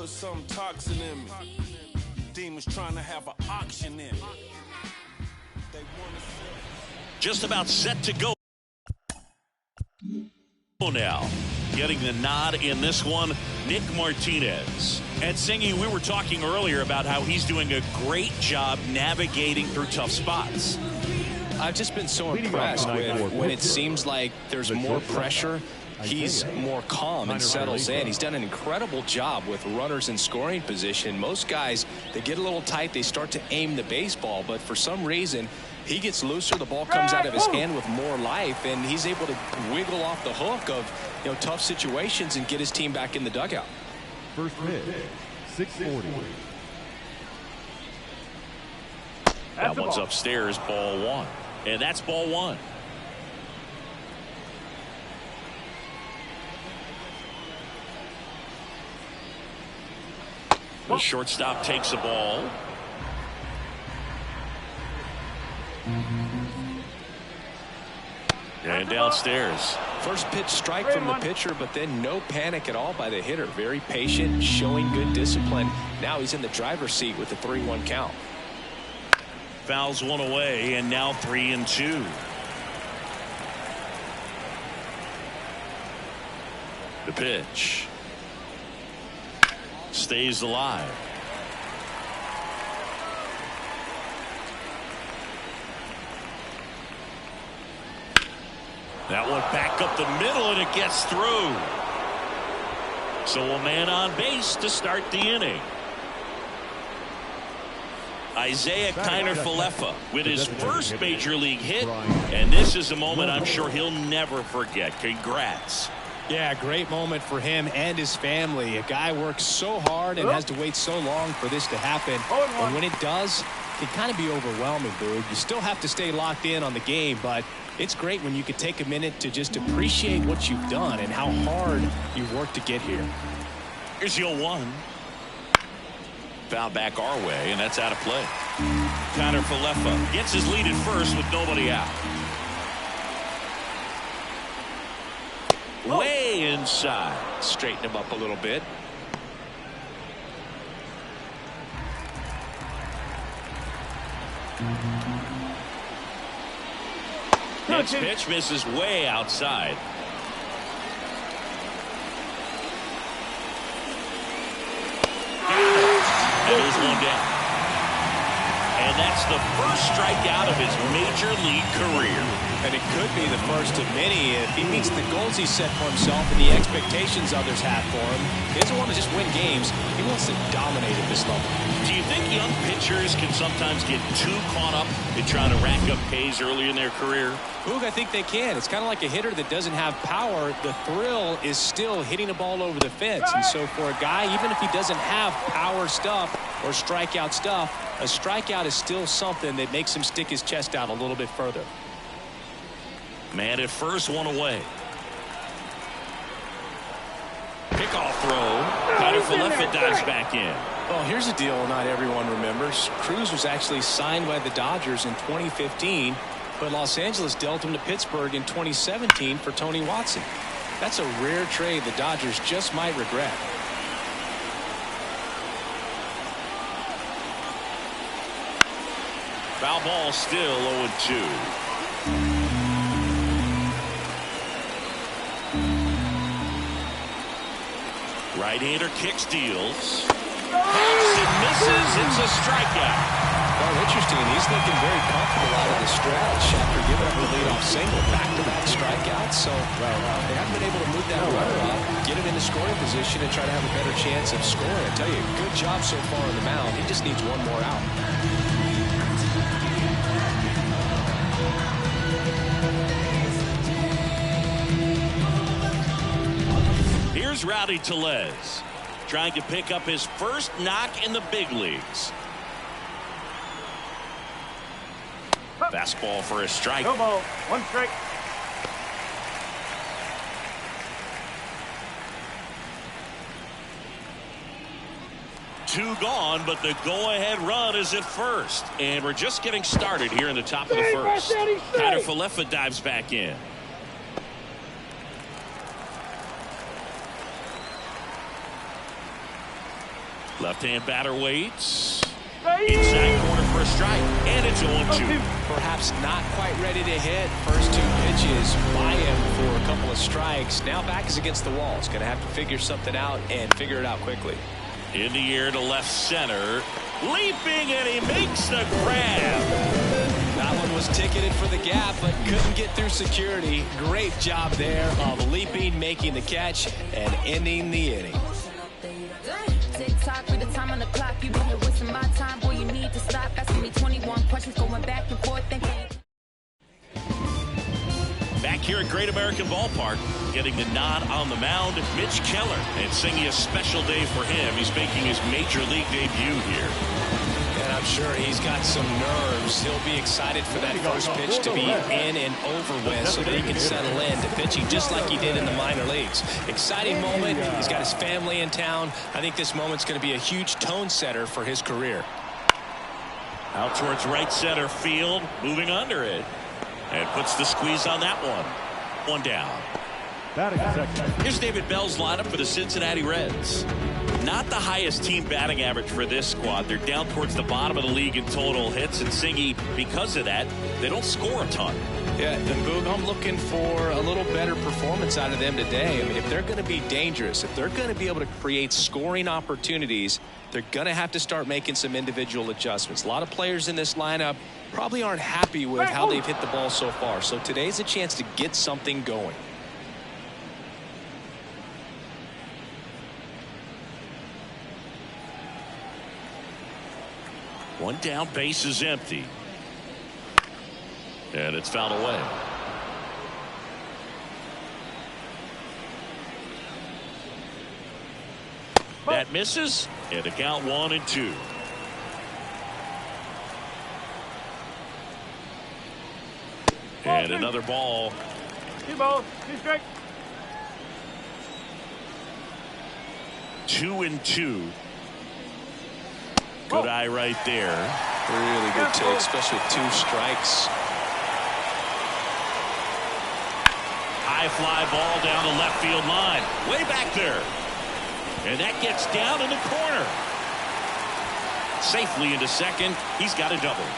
was some toxin in me. Demons trying to have an auction in me. Just about set to go now. Getting the nod in this one, Nick Martinez. And Singy, we were talking earlier about how he's doing a great job navigating through tough spots. I've just been so impressed with when it seems like there's more pressure. He's more calm and settles in. He's done an incredible job with runners in scoring position. Most guys, they get a little tight, they start to aim the baseball, but for some reason, he gets looser, the ball comes out of his hand with more life, and he's able to wiggle off the hook of tough situations and get his team back in the dugout. First pitch, 640. That one's upstairs, ball one. And that's ball one. The shortstop takes the ball. And downstairs. First pitch strike from the pitcher, but then no panic at all by the hitter. Very patient, showing good discipline. Now he's in the driver's seat with the 3-1 count. Fouls one away, and now 3-2. The pitch. Stays alive. That one back up the middle, and it gets through. So a man on base to start the inning. Isaiah Kiner-Falefa with his first major league hit, and this is a moment I'm sure he'll never forget. Congrats. Yeah, great moment for him and his family. A guy works so hard and has to wait so long for this to happen. And when it does, it can kind of be overwhelming, Boog. You still have to stay locked in on the game, but it's great when you can take a minute to just appreciate what you've done and how hard you worked to get here. Here's the 0-1. Foul back our way, and that's out of play. Kiner-Falefa gets his lead at first with nobody out. Way inside. Straighten him up a little bit. Next pitch misses way outside. And there's one down. And that's the first strikeout of his major league career. And it could be the first of many if he meets the goals he set for himself and the expectations others have for him. He doesn't want to just win games. He wants to dominate at this level. Do you think young pitchers can sometimes get too caught up in trying to rack up Ks early in their career? Boog, I think they can. It's kind of like a hitter that doesn't have power. The thrill is still hitting a ball over the fence. And so for a guy, even if he doesn't have power stuff or strikeout stuff, a strikeout is still something that makes him stick his chest out a little bit further. Man at first, one away. Pickoff throw. Kiner-Falefa dives back in. Well, here's a deal not everyone remembers. Cruz was actually signed by the Dodgers in 2015, but Los Angeles dealt him to Pittsburgh in 2017 for Tony Watson. That's a rare trade the Dodgers just might regret. Foul ball, still 0-2. Right-hander kicks, deals. Hits and misses. It's a strikeout. Well, interesting. He's looking very comfortable out of the stretch after giving up the leadoff single. Back-to-back strikeouts. So they haven't been able to move that runner up, get him into scoring position, and try to have a better chance of scoring. I tell you, good job so far on the mound. He just needs one more out. Here's Rowdy Tellez trying to pick up his first knock in the big leagues. Fastball for a strike. No ball, one strike. Two gone, but the go-ahead run is at first. And we're just getting started here in the top of the first. Kiner-Falefa dives back in. Left-hand batter waits. Inside corner for a strike. And it's 0-2. Perhaps not quite ready to hit. First 2 pitches by him for a couple of strikes. Now back is against the wall. He's going to have to figure something out and figure it out quickly. In the air to left center. Leaping, and he makes the grab. That one was ticketed for the gap, but couldn't get through security. Great job there of leaping, making the catch, and ending the inning. Tick-tock, read the time on the clock. You been here wasting my time, boy, you need to stop. Asking me 21 questions, going back and forth, thinking. Back here at Great American Ballpark, getting the nod on the mound, Mitch Keller. And singing a special day for him. He's making his Major League debut here. And I'm sure he's got some nerves. He'll be excited for that first pitch to be in and over with so that he can settle in to pitching just like he did in the minor leagues. Exciting moment. He's got his family in town. I think this moment's going to be a huge tone setter for his career. Out towards right center field, moving under it. And puts the squeeze on that one. One down. Here's David Bell's lineup for the Cincinnati Reds. Not the highest team batting average for this squad. They're down towards the bottom of the league in total hits, and Singy, because of that, they don't score a ton. Yeah, and Boog, I'm looking for a little better performance out of them today. I mean, if they're going to be dangerous, if they're going to be able to create scoring opportunities, they're going to have to start making some individual adjustments. A lot of players in this lineup probably aren't happy with how they've hit the ball so far. So today's a chance to get something going. One down, base is empty. And it's fouled away. That misses, and the count 1-2. And another ball. 2-2. Good eye right there. Really good take, especially with 2 strikes. High fly ball down the left field line. Way back there. And that gets down in the corner. Safely into second. He's got a double.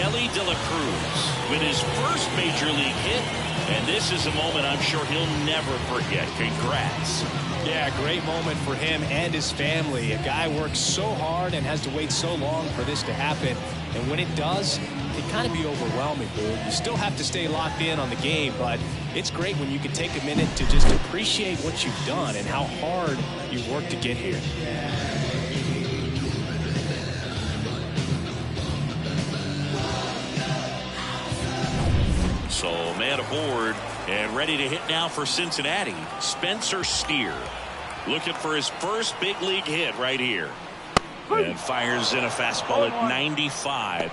Ellie De La Cruz with his first major league hit. And this is a moment I'm sure he'll never forget. Congrats. Yeah, great moment for him and his family. A guy works so hard and has to wait so long for this to happen. And when it does, it can kind of be overwhelming, dude. You still have to stay locked in on the game, but it's great when you can take a minute to just appreciate what you've done and how hard you worked to get here. So man aboard and ready to hit now for Cincinnati. Spencer Steer looking for his first big league hit right here. And fires in a fastball at 95.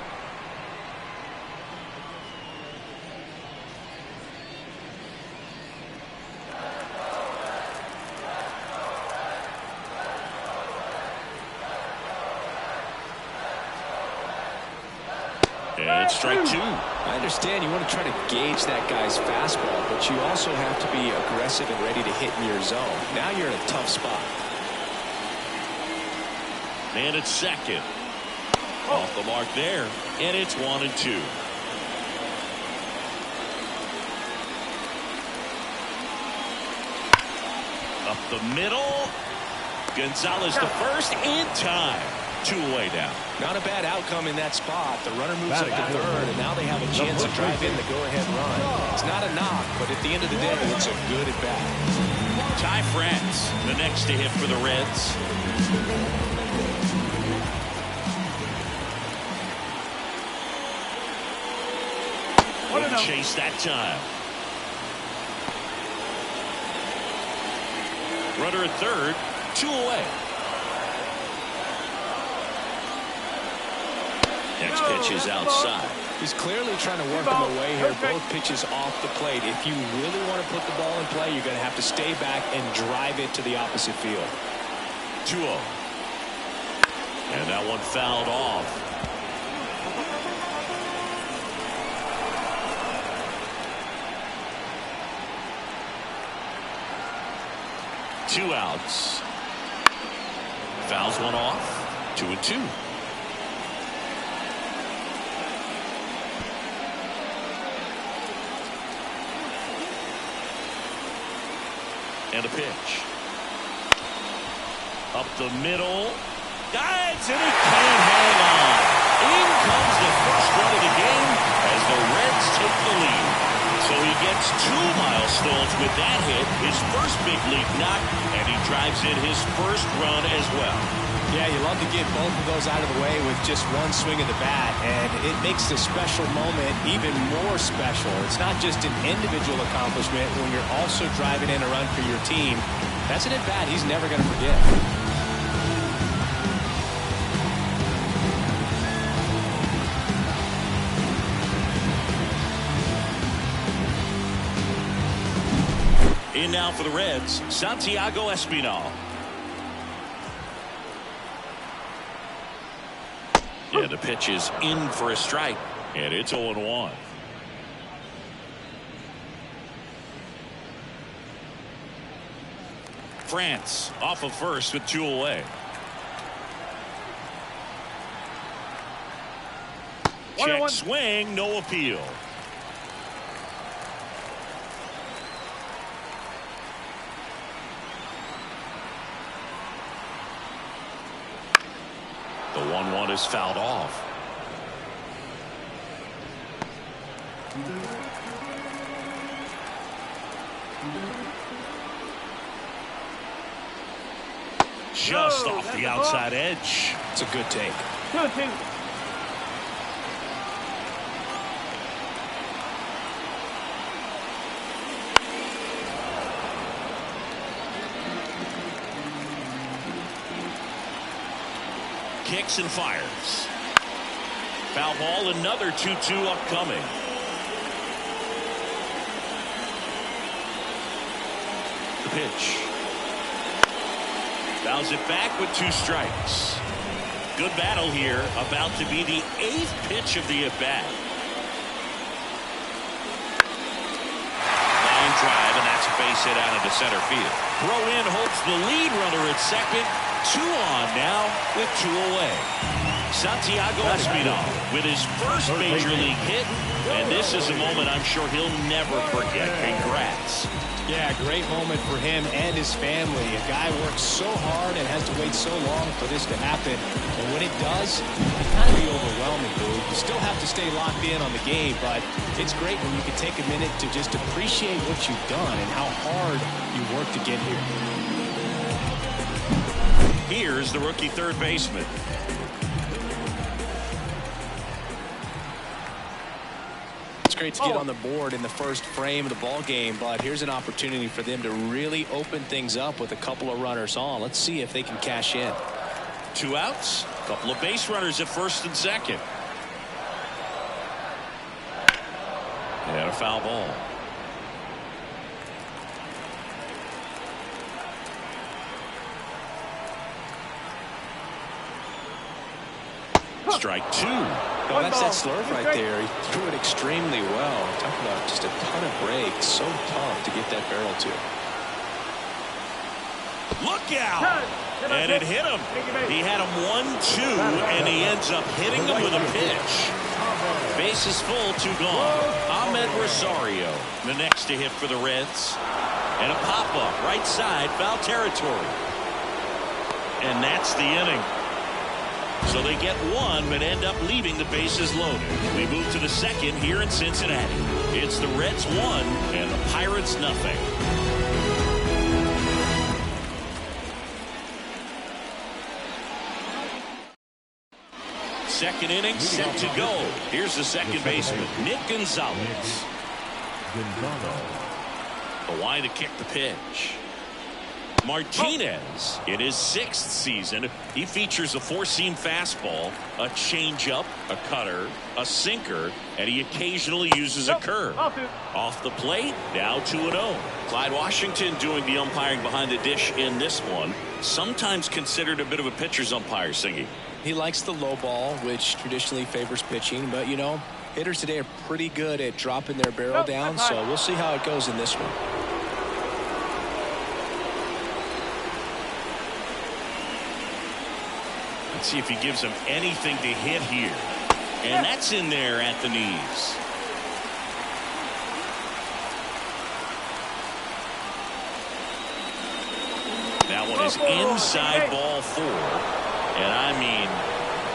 And strike 2. I understand you want to try to gauge that guy's fastball, but you also have to be aggressive and ready to hit in your zone. Now you're in a tough spot. And it's second. Off the mark there. And it's 1-2. Up the middle. Gonzalez to first in time. 2 away now. Not a bad outcome in that spot. The runner moves up to third, and now they have a chance to drive in the go-ahead run. It's not a knock, but at the end of the day, it's a good at bat. Ty France, the next to hit for the Reds. Wouldn't chase that time. Runner at third, 2 away. Next pitch is outside. He's clearly trying to work him away here. Both pitches off the plate. If you really want to put the ball in play, you're going to have to stay back and drive it to the opposite field. 2-0. And that one fouled off. 2 outs. Fouls one off. 2-2. And a pitch. Up the middle. Guides, and he can't hang on. In comes the first run of the game as the Reds take the lead. So he gets 2 milestones with that hit, his first big league knock, and he drives in his first run as well. Yeah, you love to get both of those out of the way with just one swing of the bat, and it makes the special moment even more special. It's not just an individual accomplishment when you're also driving in a run for your team. That's an at-bat he's never going to forget. In now for the Reds, Santiago Espinal. Yeah, the pitch is in for a strike, and it's 0-1. France off of first with 2 away. Check swing, no appeal. The 1-1 is fouled off. Just off the outside edge. It's a good take. 2-2. Kicks and fires. Foul ball, another 2-2 upcoming. The pitch. Fouls it back with 2 strikes. Good battle here, about to be the 8th pitch of the at-bat. Line drive, and that's a base hit out into center field. Throw in holds the lead runner at second. 2 on now with 2 away. Santiago Espinal with his first major league hit, and this is a moment I'm sure he'll never forget. Congrats. Yeah, great moment for him and his family. A guy works so hard and has to wait so long for this to happen. And when it does, it can kind of be overwhelming, dude. You still have to stay locked in on the game, but it's great when you can take a minute to just appreciate what you've done and how hard you worked to get here. Here's the rookie third baseman. It's great to get on the board in the first frame of the ball game, but here's an opportunity for them to really open things up with a couple of runners on. Let's see if they can cash in. 2 outs, a couple of base runners at first and second. And a foul ball. Strike 2. Oh, that's that slurve right there. He threw it extremely well. Talk about just a ton of breaks. So tough to get that barrel to. Look out! And it hit him. He had him 1-2, and he ends up hitting him with a pitch. Base is full, 2 gone. Ahmed Rosario, the next to hit for the Reds. And a pop-up, right side, foul territory. And that's the inning. So they get 1, but end up leaving the bases loaded. We move to the second here in Cincinnati. It's the Reds 1 and the Pirates nothing. Second inning set to go. Here's the second baseman, Nick Gonzalez. The line to kick the pitch. Martinez, in his 6th season, he features a 4-seam fastball, a changeup, a cutter, a sinker, and he occasionally uses a curve. Off the plate, now 2-0. Clyde Washington doing the umpiring behind the dish in this one. Sometimes considered a bit of a pitcher's umpire, Singy. He likes the low ball, which traditionally favors pitching, but you know, hitters today are pretty good at dropping their barrel down, so we'll see how it goes in this one. Let's see if he gives him anything to hit here. And that's in there at the knees. That one is inside ball 4. And I mean,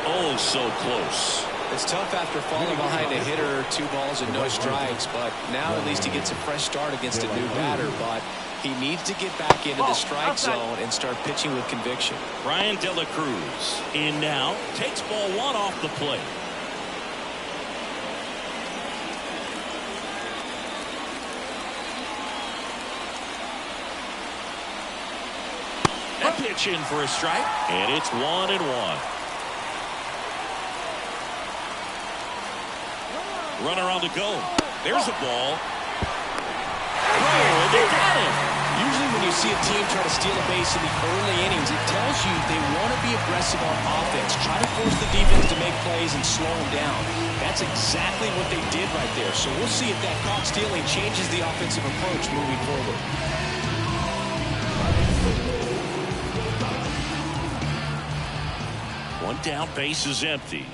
oh, so close. It's tough after falling behind a hitter, 2 balls and no strikes, but now at least he gets a fresh start against a new batter. But he needs to get back into the strike zone and start pitching with conviction. Ryan De La Cruz in now, takes ball 1 off the plate. That pitch in for a strike, and it's 1-1. Runner on the go. There's a ball. Oh, they got him. Usually when you see a team try to steal a base in the early innings, it tells you they want to be aggressive on offense. Try to force the defense to make plays and slow them down. That's exactly what they did right there. So we'll see if that caught stealing changes the offensive approach moving forward. One down, base is empty.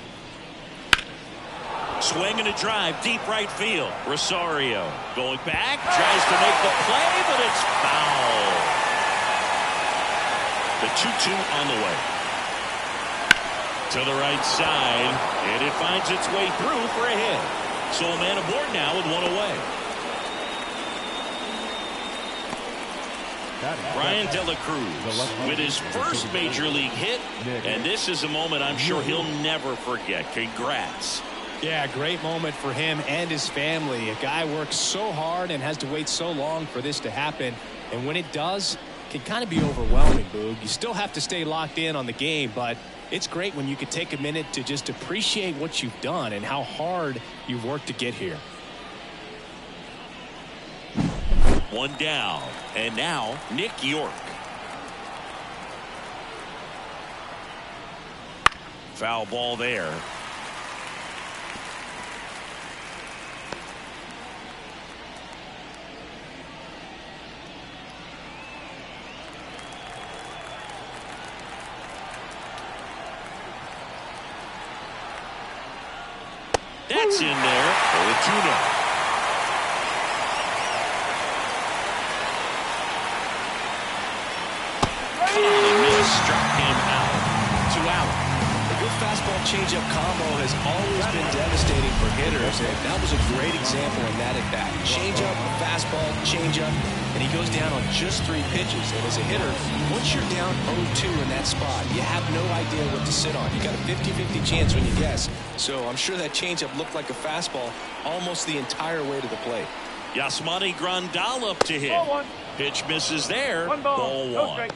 Swing and a drive, deep right field. Rosario going back, tries to make the play, but it's foul. The 2-2 on the way. To the right side, and it finds its way through for a hit. So a man aboard now with 1 away. Ryan De La Cruz with his first major league hit, and this is a moment I'm sure he'll never forget. Congrats. Yeah, great moment for him and his family. A guy works so hard and has to wait so long for this to happen. And when it does, it can kind of be overwhelming, Boog. You still have to stay locked in on the game, but it's great when you can take a minute to just appreciate what you've done and how hard you've worked to get here. 1 down, and now Nick York. Foul ball there. That's in there for a 2-0. Struck him out. 2 out. A good fastball changeup combo has always been devastating for hitters, and that was a great example in that at bat. Changeup, fastball, changeup, and he goes down on just 3 pitches. And as a hitter, once you're down 0-2 in that spot, you have no idea what to sit on. You got a 50-50 chance when you guess. So I'm sure that changeup looked like a fastball almost the entire way to the plate. Yasmani Grandal up to hit. Pitch misses there. Ball 1.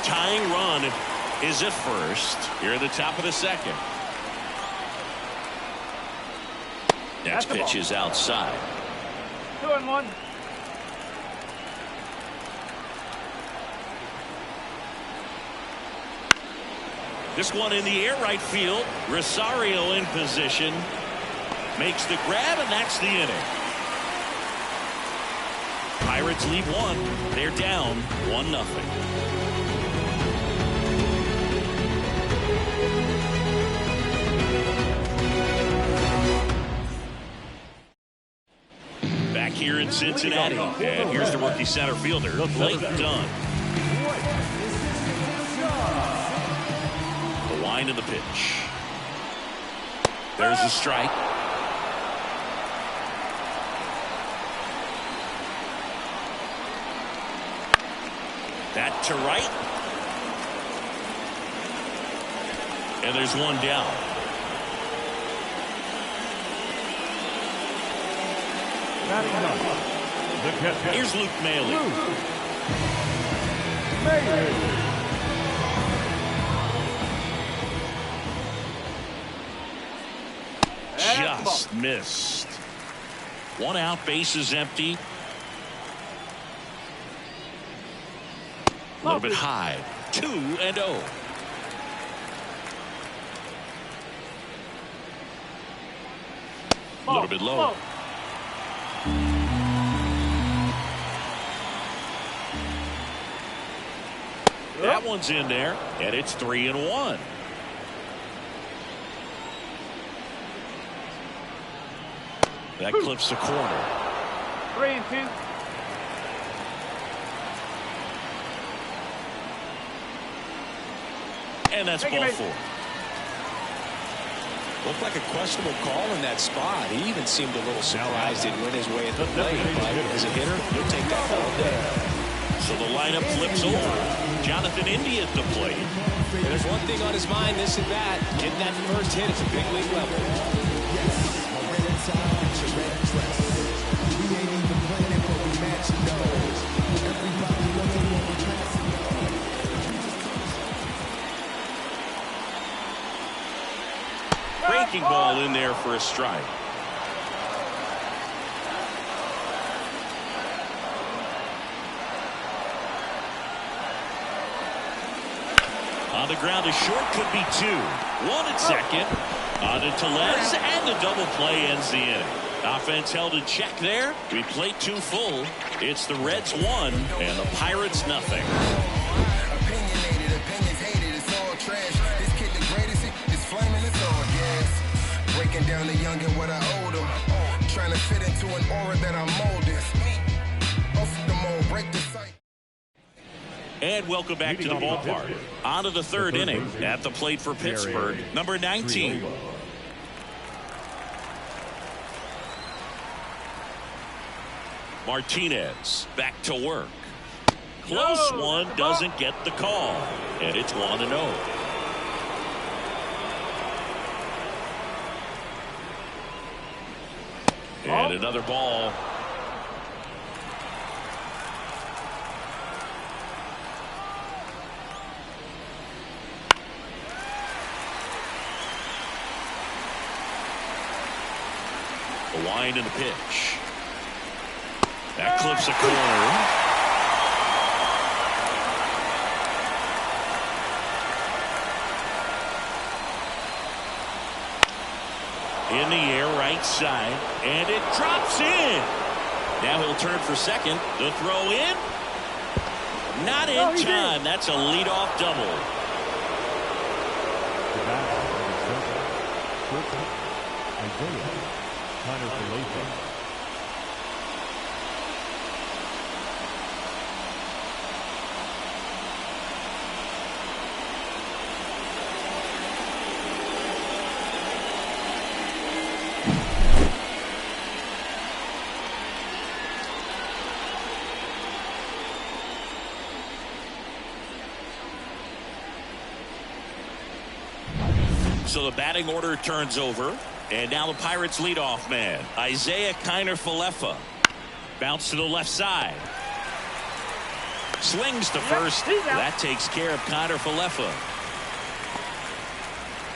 Tying run is at first here at the top of the 2nd. Next pitch is outside. 2-1. This one in the air right field. Rosario in position. Makes the grab, and that's the inning. Pirates lead 1. They're down 1-0. Back here in Cincinnati, and here's the rookie center fielder, Blake Dunn. The line of the pitch. There's a strike. That to right. And there's 1 down. Here's Luke Maile. Just missed. 1 out, bases empty. A little bit high. 2-0. A little bit low. That one's in there, and it's 3-1. That clips the corner. 3-2. And that's ball 4. Looked like a questionable call in that spot. He even seemed a little surprised it went his way at the plate. But as a hitter, you'll take that all day. So the lineup flips over. Jonathan India at the plate. And there's one thing on his mind this at bat. Getting that first hit at the big league level. Breaking ball in there for a strike. On the ground, a short could be 2. 1 at second. On to Tellez, and the double play ends the inning. Offense held in check there. We played 2 full. It's the Reds 1 and the Pirates nothing. Opinionated, opinions hated, it's all trash. This kid the greatest, it's flaming, it's all gas. Breaking down the young and what I owed him. Trying to fit into an aura that I'm molding. Off the mold, break the sight. And welcome back to the ballpark. On to the third inning. At the plate for Pittsburgh, number 19. Martinez back to work. Close one, doesn't get the call. And it's 1-0. And another ball. The wind and the pitch. That clips a corner. In the air, right side, and it drops in. Now he'll turn for second. The throw in. Not in time. That's a leadoff double. So the batting order turns over, and now the Pirates leadoff man, Isaiah Kiner-Falefa. Bounce to the left side. Slings to first. That takes care of Kiner-Falefa.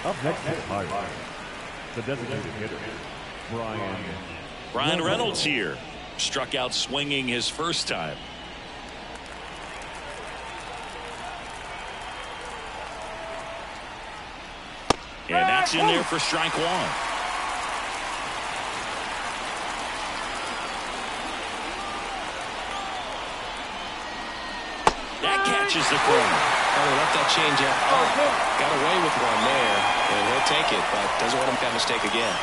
Up next is Pirates. The designated hitter, Brian Reynolds here. Struck out swinging his first time. And that's in there for strike 1. That catches the corner. Oh, he left that changeup. Got away with one there, and he'll take it, but doesn't want him to have that mistake again.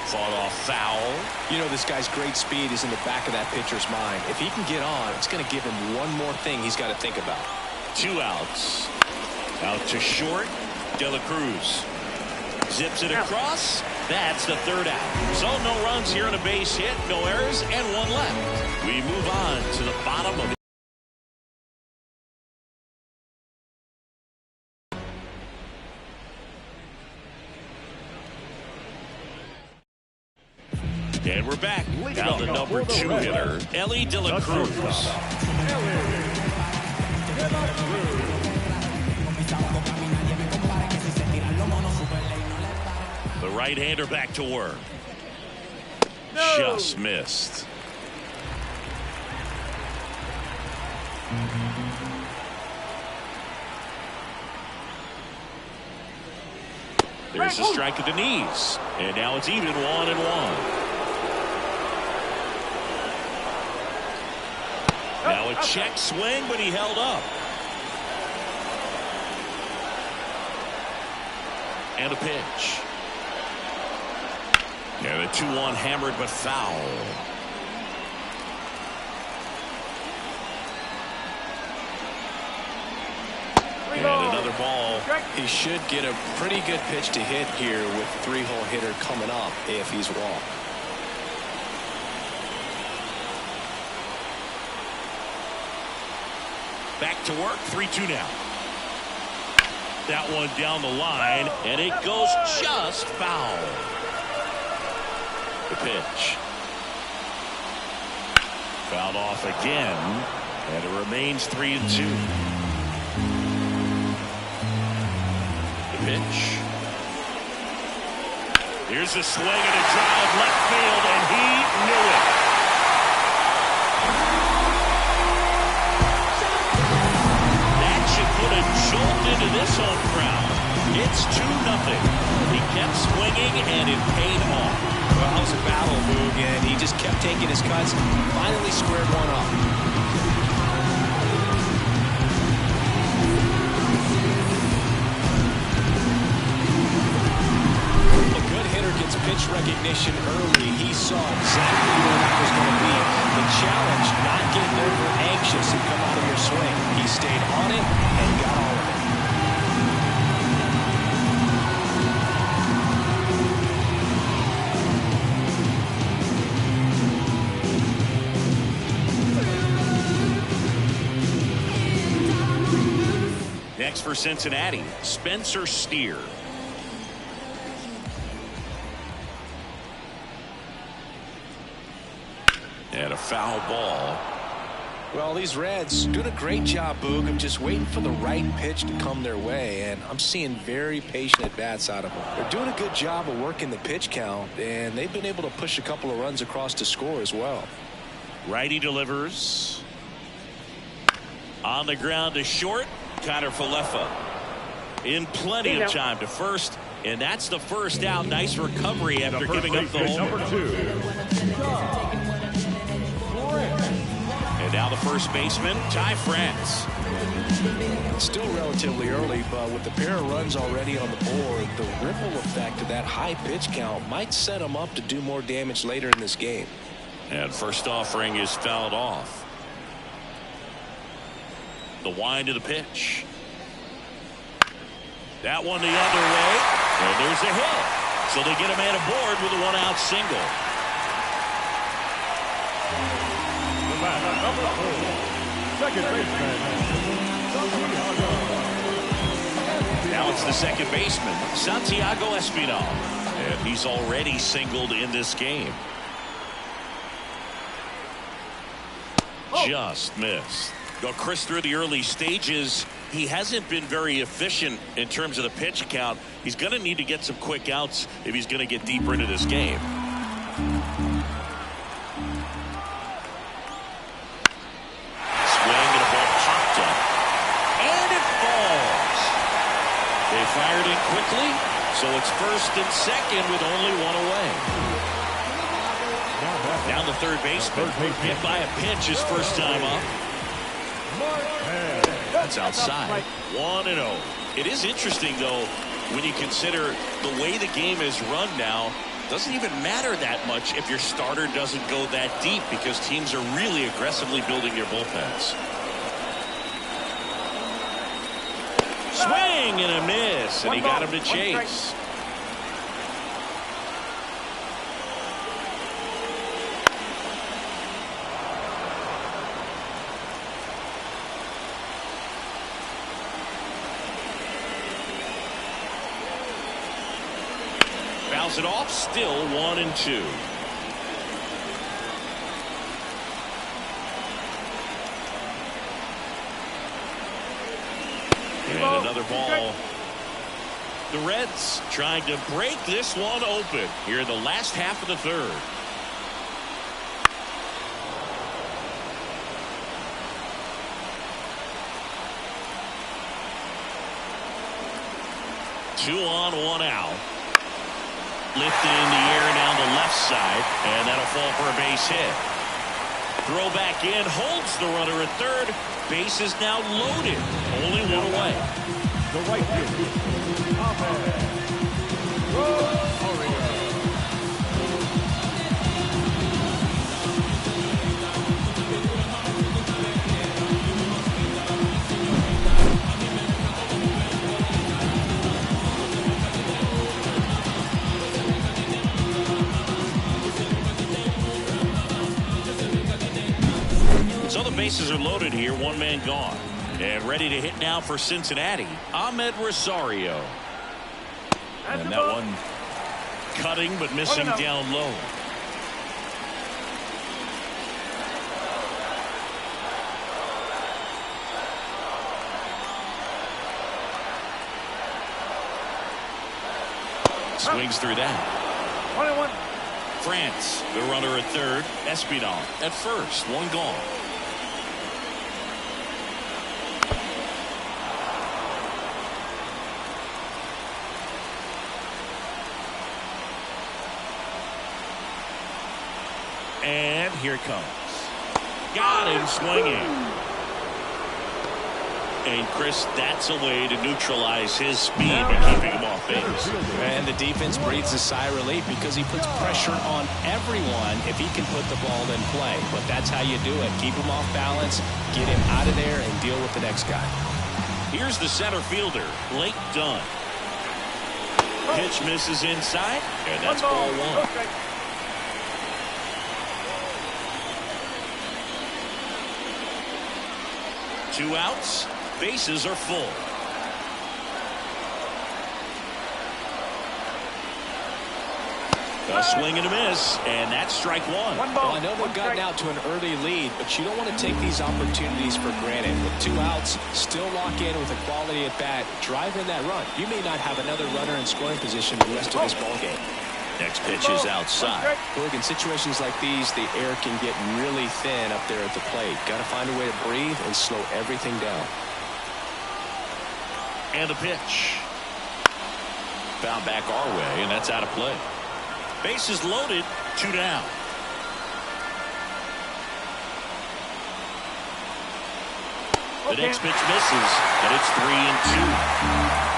Fought off foul. You know, this guy's great speed is in the back of that pitcher's mind. If he can get on, it's going to give him one more thing he's got to think about. 2 outs. Out to short. De La Cruz zips it across. That's the 3rd out. So no runs here on a base hit, no errors, and 1 left. We move on to the bottom of And we're back. Now the number 2 hitter, Elly De La Cruz. The right-hander back to work. Just missed. There's a strike at the knees. And now it's even 1-1. Now a check swing, but he held up. And a pitch. And a 2-1 hammered but foul. And another ball. He should get a pretty good pitch to hit here with the 3-hole hitter coming up if he's walked. Back to work, 3-2 now. That one down the line, and it goes just foul. The pitch. Fouled off again, and it remains 3-2. The pitch. Here's a swing and a drive left field, and he knew it. That should put a jolt into this home crowd. It's 2-0. He kept swinging, and it paid off. Well, that was a battle, Boog, and he just kept taking his cuts. Finally squared one up. A good hitter gets pitch recognition early. He saw exactly where that was going to be. The challenge, not getting over anxious and come out of your swing. He stayed on it and got all of it. Next for Cincinnati, Spencer Steer. And a foul ball. Well, these Reds doing a great job, Boog, of just waiting for the right pitch to come their way, and I'm seeing very patient at-bats out of them. They're doing a good job of working the pitch count, and they've been able to push a couple of runs across to score as well. Righty delivers. On the ground to short, Connor Falefa. In plenty of time to first, and that's the first out. Nice recovery after giving up the home. Number 2. And now the first baseman, Ty France. It's still relatively early, but with the pair of runs already on the board, the ripple effect of that high pitch count might set him up to do more damage later in this game. And first offering is fouled off. The wind of the pitch. That one the other way, and there's a hit. So they get a man aboard with a 1-out single. Number 4, second baseman. Now it's the second baseman, Santiago Espinal. And he's already singled in this game. Just missed. Well, Chris, through the early stages, he hasn't been very efficient in terms of the pitch count. He's going to need to get some quick outs if he's going to get deeper into this game. Swing and a ball popped up. And it falls. They fired in quickly, so it's first and second with only one away. Now the third baseman hit by a pinch his first time up. That's outside. 1-0. It is interesting, though, when you consider the way the game is run now. Doesn't even matter that much if your starter doesn't go that deep, because teams are really aggressively building their bullpens. Swing and a miss, and he got him to chase. Fouls it off, still 1-2. And another ball. The Reds trying to break this one open here in the last half of the third. 2 on, 1 out. Lifted in the air down the left side, and that'll fall for a base hit. Throw back in, holds the runner at third. Base is now loaded. Only 1 away. The right fielder, Ahmed. So the bases are loaded here, 1 man gone. And ready to hit now for Cincinnati, Ahmed Rosario. And that one cutting but missing down low. Swings through that. 21. France, the runner at third. Espinal at first, 1 gone. And here it comes. Got him swinging. And Chris, that's a way to neutralize his speed by keeping him off base. And the defense breathes a sigh of relief because he puts pressure on everyone if he can put the ball in play. But that's how you do it. Keep him off balance, get him out of there, and deal with the next guy. Here's the center fielder, Blake Dunn. Pitch misses inside, and that's ball 1. Okay. Two outs, bases are full. A swing and a miss, and that's strike 1. Well, I know they've gotten out to an early lead, but you don't want to take these opportunities for granted. With 2 outs, still lock in with a quality at bat, drive in that run. You may not have another runner in scoring position the rest of this ball game. Next pitch is outside. Look, in situations like these, the air can get really thin up there at the plate. Got to find a way to breathe and slow everything down. And a pitch. Found back our way, and that's out of play. Bases loaded, 2 down. The next pitch misses, and it's 3-2.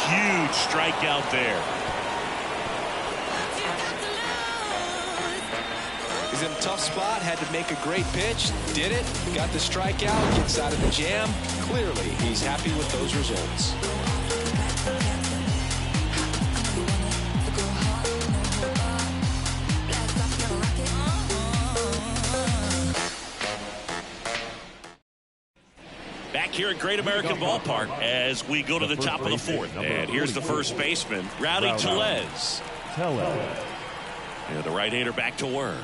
Huge strikeout there. He's in a tough spot, had to make a great pitch, did it, got the strikeout, gets out of the jam. Clearly, he's happy with those results. Back here at Great American Ballpark as we go to the top of the 4th. And here's the first baseman, Rowdy Tellez. And the right-hander back to work.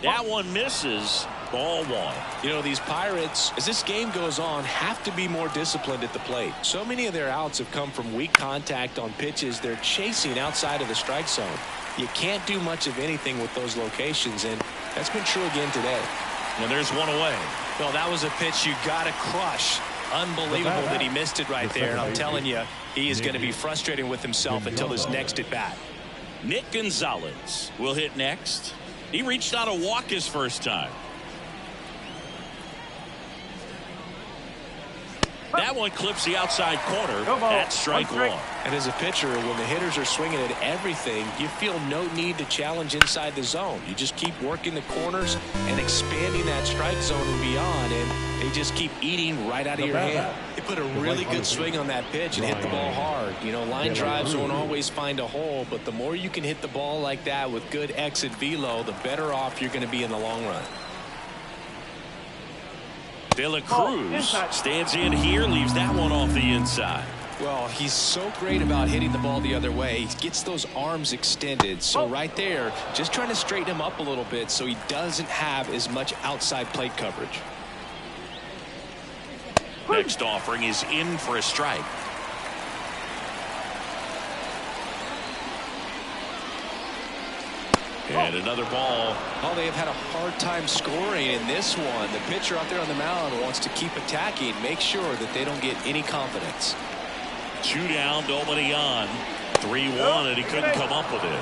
That one misses. Ball 1. You know, these Pirates, as this game goes on, have to be more disciplined at the plate. So many of their outs have come from weak contact on pitches they're chasing outside of the strike zone. You can't do much of anything with those locations, and that's been true again today. And there's 1 away. Well, that was a pitch you got to crush. Unbelievable that he missed it right there. And I'm telling you, he is going to be frustrated with himself until his next at bat. Nick Gonzalez will hit next. He reached out a walk his first time. That one clips the outside corner. That's strike 1. And as a pitcher, when the hitters are swinging at everything, you feel no need to challenge inside the zone. You just keep working the corners and expanding that strike zone and beyond, and they just keep eating right out of your hand. They put a really good swing on that pitch and hit the ball hard. You know, line drives won't always find a hole, but the more you can hit the ball like that with good exit velo, the better off you're going to be in the long run. De La Cruz stands in here, leaves that one off the inside. Well, he's so great about hitting the ball the other way. He gets those arms extended. So right there, just trying to straighten him up a little bit so he doesn't have as much outside plate coverage. Next offering is in for a strike. And another ball. Oh, they have had a hard time scoring in this one. The pitcher out there on the mound wants to keep attacking, make sure that they don't get any confidence. 2 down, nobody on. 3-1, and he couldn't come up with it.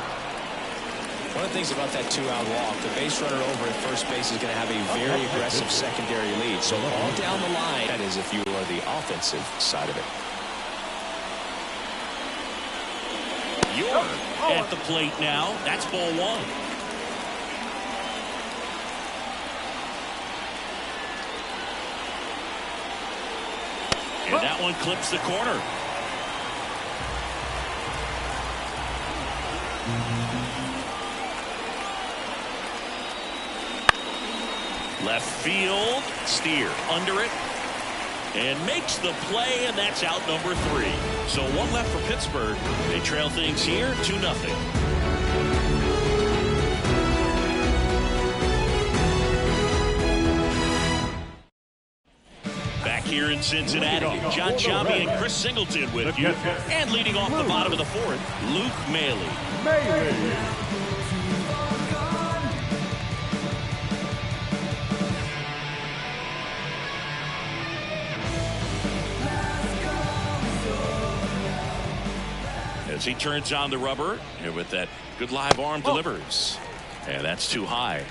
One of the things about that 2-out walk, the base runner over at first base is going to have a very aggressive secondary lead. So all down the line, that is if you are the offensive side of it. York at the plate now. That's ball 1. And that one clips the corner. Left field, Steer under it, and makes the play, and that's out number 3. So 1 left for Pittsburgh. They trail things here 2-0. Back here in Cincinnati, John Chambi and Chris Singleton with you. And leading off the bottom of the 4th, Luke Maile. As he turns on the rubber, and with that good live arm delivers. And that's too high.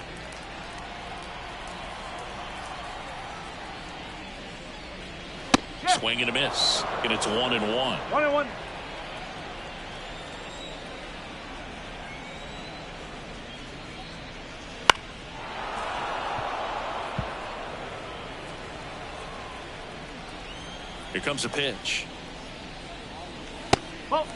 Swing and a miss. And it's 1-1. 1-1. Here comes a pitch. Oh.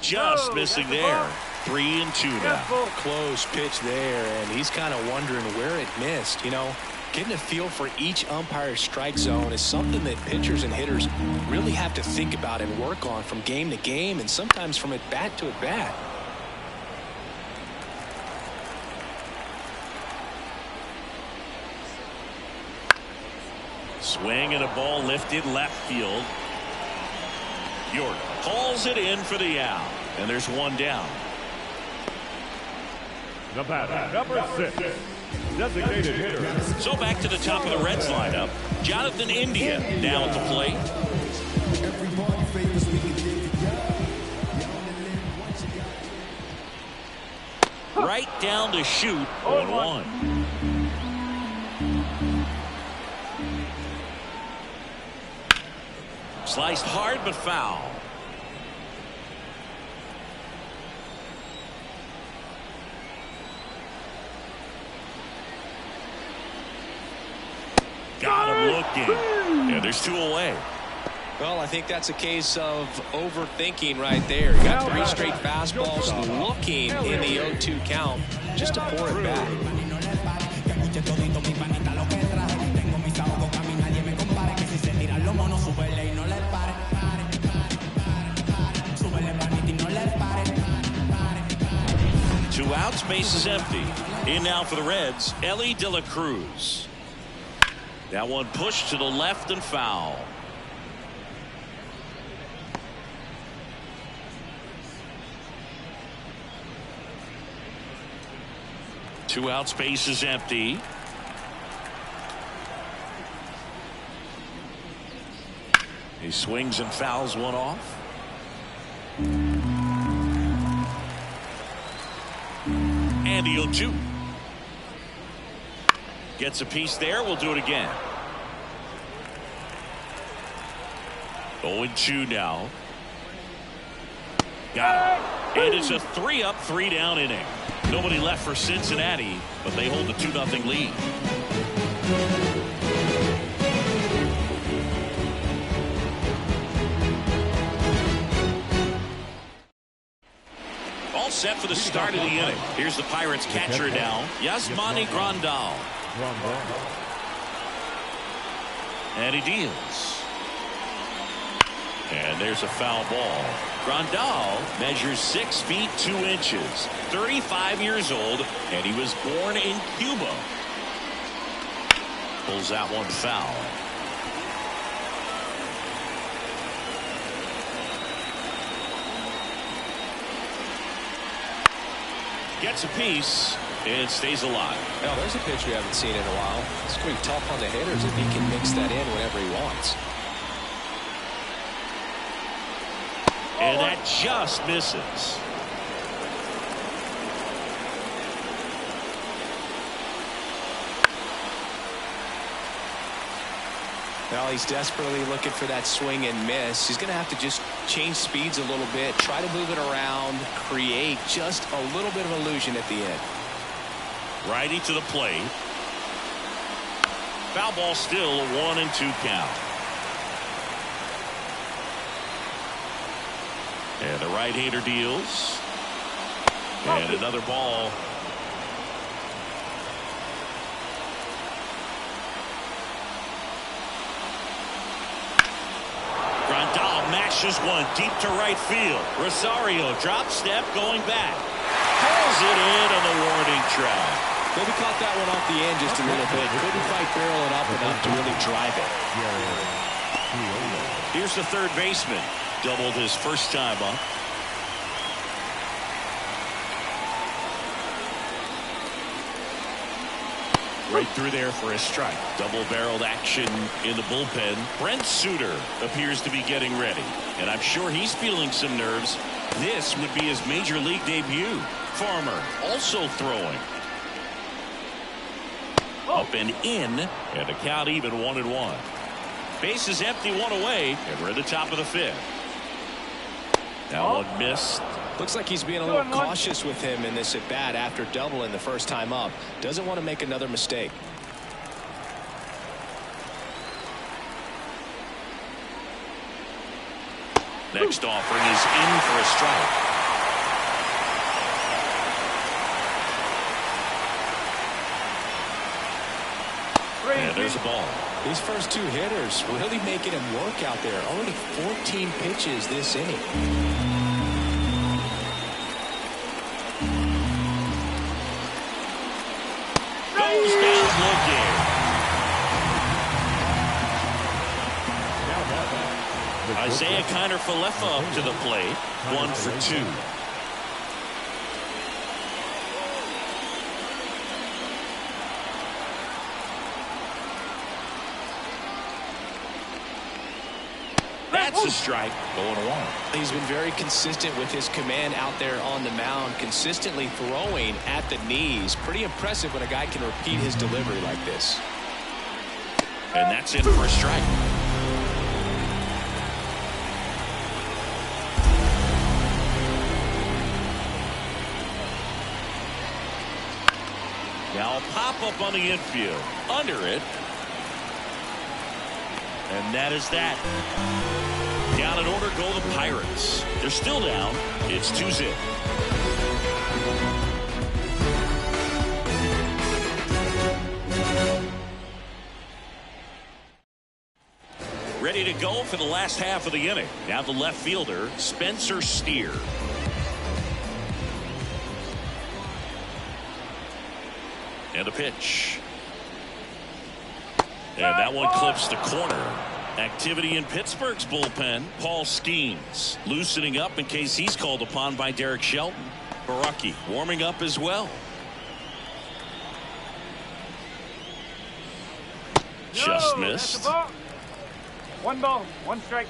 Just missing there. 3-2 now. Close pitch there, and he's kind of wondering where it missed. You know, getting a feel for each umpire's strike zone is something that pitchers and hitters really have to think about and work on from game to game, and sometimes from at bat to at bat. Swing and a ball lifted left field. York hauls it in for the out, and there's 1 down. The batter, number 6, designated hitter. So back to the top of the Reds lineup. Jonathan India now at the plate. Right down to shoot. 0-1. Sliced hard but foul. Got him looking. Yeah, there's 2 away. Well, I think that's a case of overthinking right there. You got 3 straight fastballs looking in the 0-2 count just to pour it back. Two outs, base is empty. In now for the Reds, Ellie De La Cruz. That one pushed to the left and foul. Two outs, base is empty. He swings and fouls one off. And the 0-2. Gets a piece there. We'll do it again. 0-2 now. Got it. And it's a 3-up, 3-down inning. Nobody left for Cincinnati, but they hold a 2-0 lead. All set for the start of the inning. Here's the Pirates catcher now, Yasmani Grandal. And he deals. And there's a foul ball. Grandal measures 6 feet 2 inches, 35 years old, and he was born in Cuba. Pulls that one foul. Gets a piece and stays alive. Now, there's a pitch we haven't seen in a while. It's going to be tough on the hitters if he can mix that in whenever he wants. And that just misses. Well, he's desperately looking for that swing and miss. He's going to have to just change speeds a little bit, try to move it around, create just a little bit of illusion at the end. Righty to the plate. Foul ball, still a 1-2 count. And the right-hander deals. And another ball. Mashes one deep to right field. Rosario drop step going back. Pulls it in on the warning track. Maybe caught that one off the end just a little bit. Couldn't quite barrel it up enough to really drive it. Here's the third baseman. Doubled his first time up. Right through there for a strike. Double-barreled action in the bullpen. Brent Suter appears to be getting ready. And I'm sure he's feeling some nerves. This would be his major league debut. Farmer also throwing. Up and in. And the count even 1-1. Base is empty, one away. And we're at the top of the fifth. Now one missed. Looks like he's being a little cautious with him in this at bat after doubling the first time up. Doesn't want to make another mistake. Next offering is in for a strike. And there's a ball. These first two hitters really making him work out there. Already 14 pitches this inning. Goes down looking. Isaiah Kiner-Falefa up to the plate. 1 for 2. That's a strike. 0-1. He's been very consistent with his command out there on the mound, consistently throwing at the knees. Pretty impressive when a guy can repeat his delivery like this. And that's in for a strike. Now a pop-up on the infield. Under it. And that is that. Down in order go the Pirates. They're still down. It's 2-0. Ready to go for the last half of the inning. Now the left fielder, Spencer Steer. And a pitch. And that one clips the corner. Activity in Pittsburgh's bullpen. Paul Skeens loosening up in case he's called upon by Derek Shelton. Baraki warming up as well. Just missed. One ball, one strike.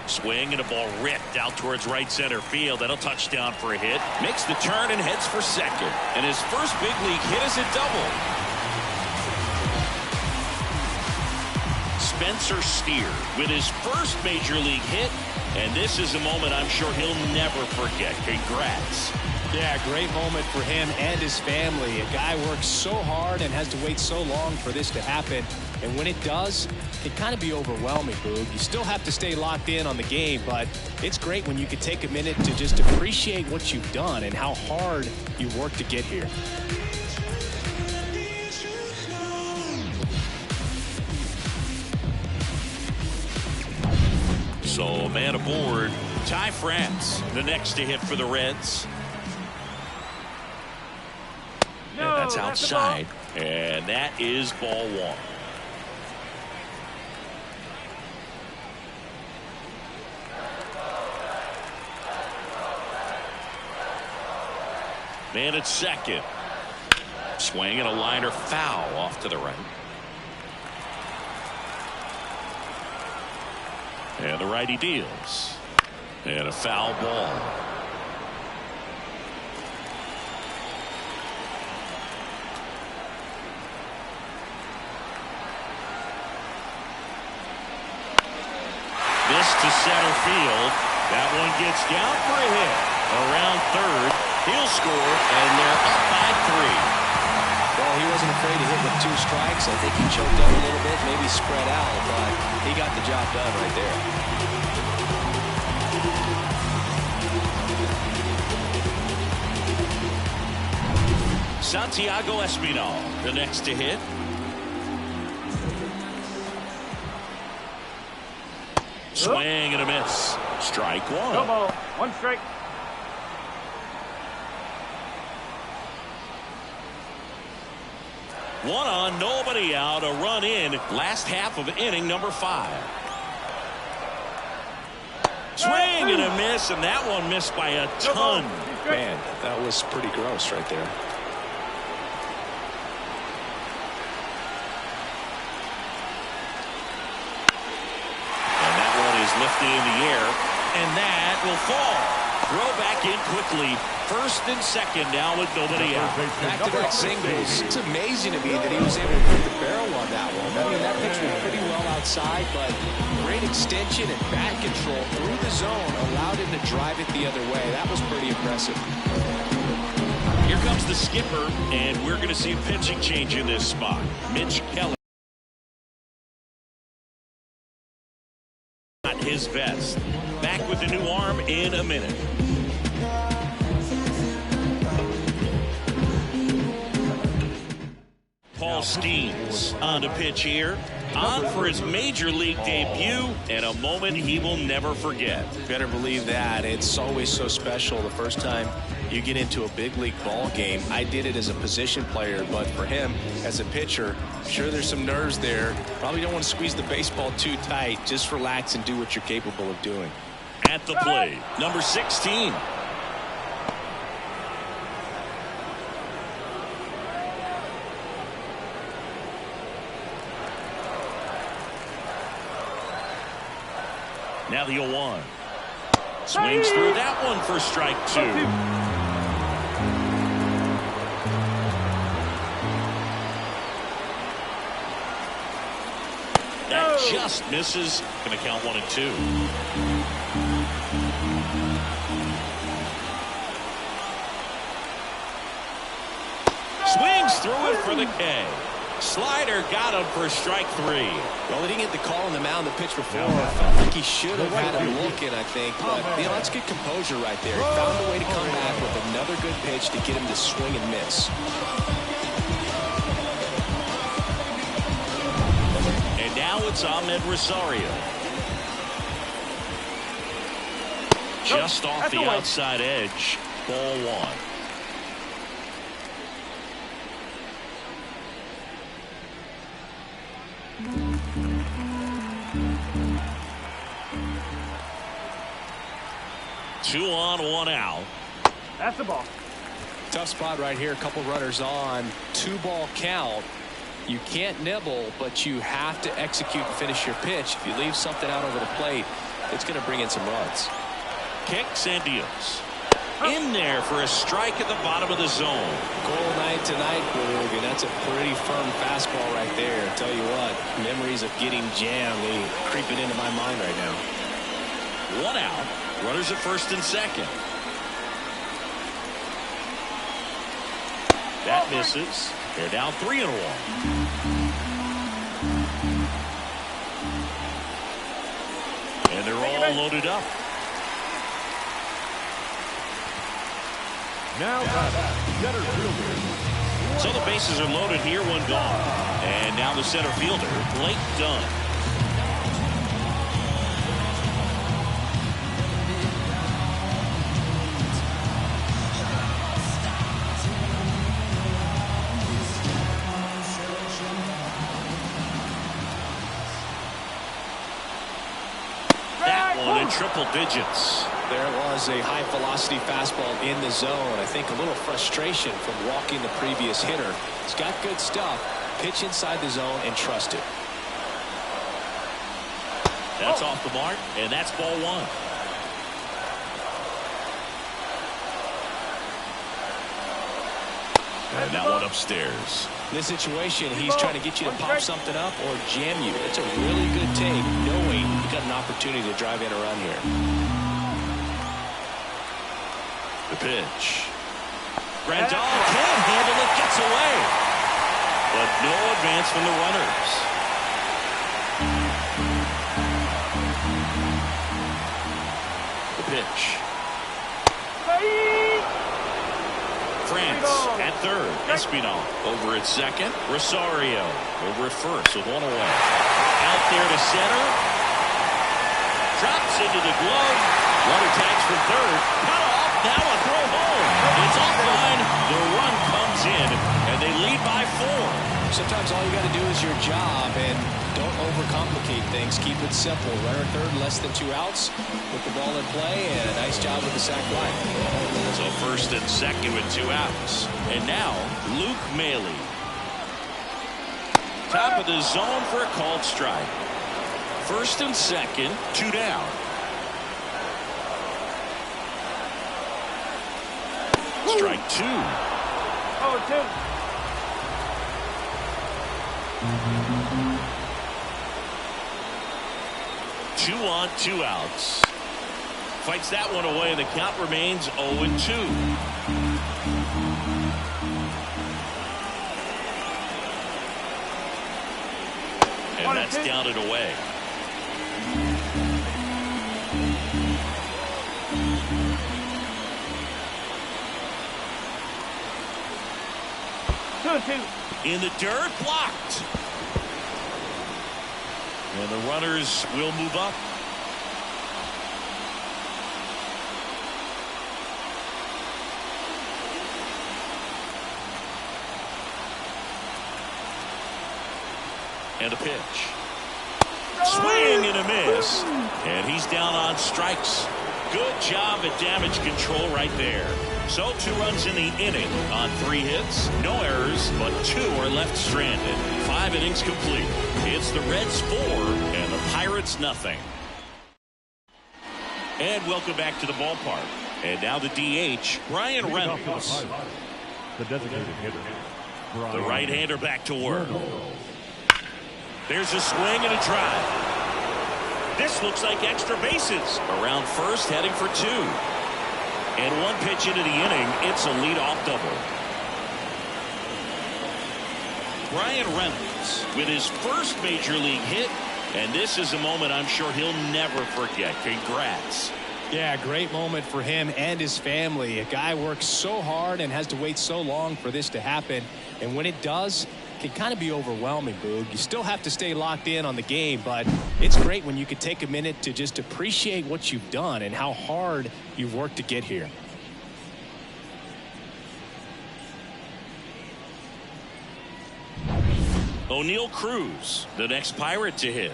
Swing and a ball ripped out towards right center field. That'll touchdown for a hit. Makes the turn and heads for second. And his first big league hit is a double. Spencer Steer with his first major league hit. And this is a moment I'm sure he'll never forget. Congrats. Yeah, great moment for him and his family. A guy works so hard and has to wait so long for this to happen. And when it does, it can kind of be overwhelming, Boog. You still have to stay locked in on the game, but it's great when you can take a minute to just appreciate what you've done and how hard you worked to get here. So, man aboard, Ty France, the next to hit for the Reds. And that's outside. And that is ball one. Man at second. Swing and a liner foul off to the right. And the righty deals. And a foul ball. This to center field. That one gets down for a hit. Around third. He'll score, and they're up by 3. Well, he wasn't afraid to hit with 2 strikes. I think he choked up a little bit, maybe spread out, but he got the job done right there. Santiago Espinal, the next to hit. Swing and a miss. Strike 1. No ball. 1 strike. One on, nobody out, a run in. Last half of inning number 5. Swing and a miss, and that one missed by a ton. Man, that was pretty gross right there. And that one is lifted in the air, and that will fall. Throw back in quickly. First and second now with nobody out. Back-to-back singles. It's amazing to me that he was able to put the barrel on that one. I mean, that pitch was pretty well outside, but great extension and bat control through the zone allowed him to drive it the other way. That was pretty impressive. Here comes the skipper, and we're going to see a pitching change in this spot. Mitch Keller. Not his best. Back with the new arm in a minute. Paul Steens on to pitch here. On for his major league debut, and a moment he will never forget. Better believe that. It's always so special the first time you get into a big league ball game. I did it as a position player, but for him as a pitcher, sure there's some nerves there. Probably don't want to squeeze the baseball too tight. Just relax and do what you're capable of doing. At the plate, number 16. Now the 0-1. Swings through that one for strike 2. That just misses. Going to count 1 and 2. Swings through it for the K. Slider got him for strike 3. Well, he didn't get the call on the mound the pitch before. Felt like he should have had him looking, I think. But, that's good composure right there. He found a way to come back with another good pitch to get him to swing and miss. And now it's Ahmed Rosario. Just off the outside edge. Ball 1. Two on, 1 out. That's the ball. Tough spot right here. A couple runners on. 2-ball count. You can't nibble, but you have to execute and finish your pitch. If you leave something out over the plate, it's going to bring in some runs. Kicks and deals. In there for a strike at the bottom of the zone. Goal night tonight, Boog, and that's a pretty firm fastball right there. Tell you what, memories of getting jammed, they creeping into my mind right now. 1 out. Runners at first and second. That misses. They're down 3-1. And they're all loaded up. Now center fielder. So the bases are loaded here, 1 gone. And now the center fielder, Blake Dunn. That one in triple digits. There was a high-velocity fastball in the zone. I think a little frustration from walking the previous hitter. He's got good stuff. Pitch inside the zone and trust it. That's off the mark, and that's ball one. And that one upstairs. In this situation, he's trying to get you to pop something up or jam you. It's a really good take, knowing you got an opportunity to drive in a run here. The pitch. Grandal can't handle it, gets away. But no advance from the runners. The pitch. France at third. Espinal over at second. Rosario over at first with one away. Out there to center. Drops into the glove. Runner tags from third. Cut off. Now a throw home. It's offline. The run comes in, and they lead by 4. Sometimes all you got to do is your job, and don't overcomplicate things. Keep it simple. Runner third, less than 2 outs. Put the ball in play, and a nice job with the sac fly. So first and second with 2 outs. And now, Luke Maile. Top of the zone for a called strike. First and second, 2 down. Strike 2. 0-2. Two on, 2 outs. Fights that one away, and the count remains 0-2. And that's down and away. In the dirt, blocked. And the runners will move up. And a pitch. Swing and a miss. And he's down on strikes. Good job at damage control right there. So 2 runs in the inning on 3 hits. No errors, but 2 are left stranded. 5 innings complete. It's the Reds 4 and the Pirates nothing. And welcome back to the ballpark. And now the DH, Brian Reynolds. The designated hitter. The right-hander back to work. There's a swing and a drive. This looks like extra bases. Around first, heading for 2. And 1 pitch into the inning, it's a leadoff double. Brian Reynolds with his first major league hit, and this is a moment I'm sure he'll never forget. Congrats. Yeah, great moment for him and his family. A guy works so hard and has to wait so long for this to happen, and when it does, it can kind of be overwhelming, Boog. You still have to stay locked in on the game, but it's great when you can take a minute to just appreciate what you've done and how hard you've worked to get here. O'Neal Cruz, the next Pirate to hit.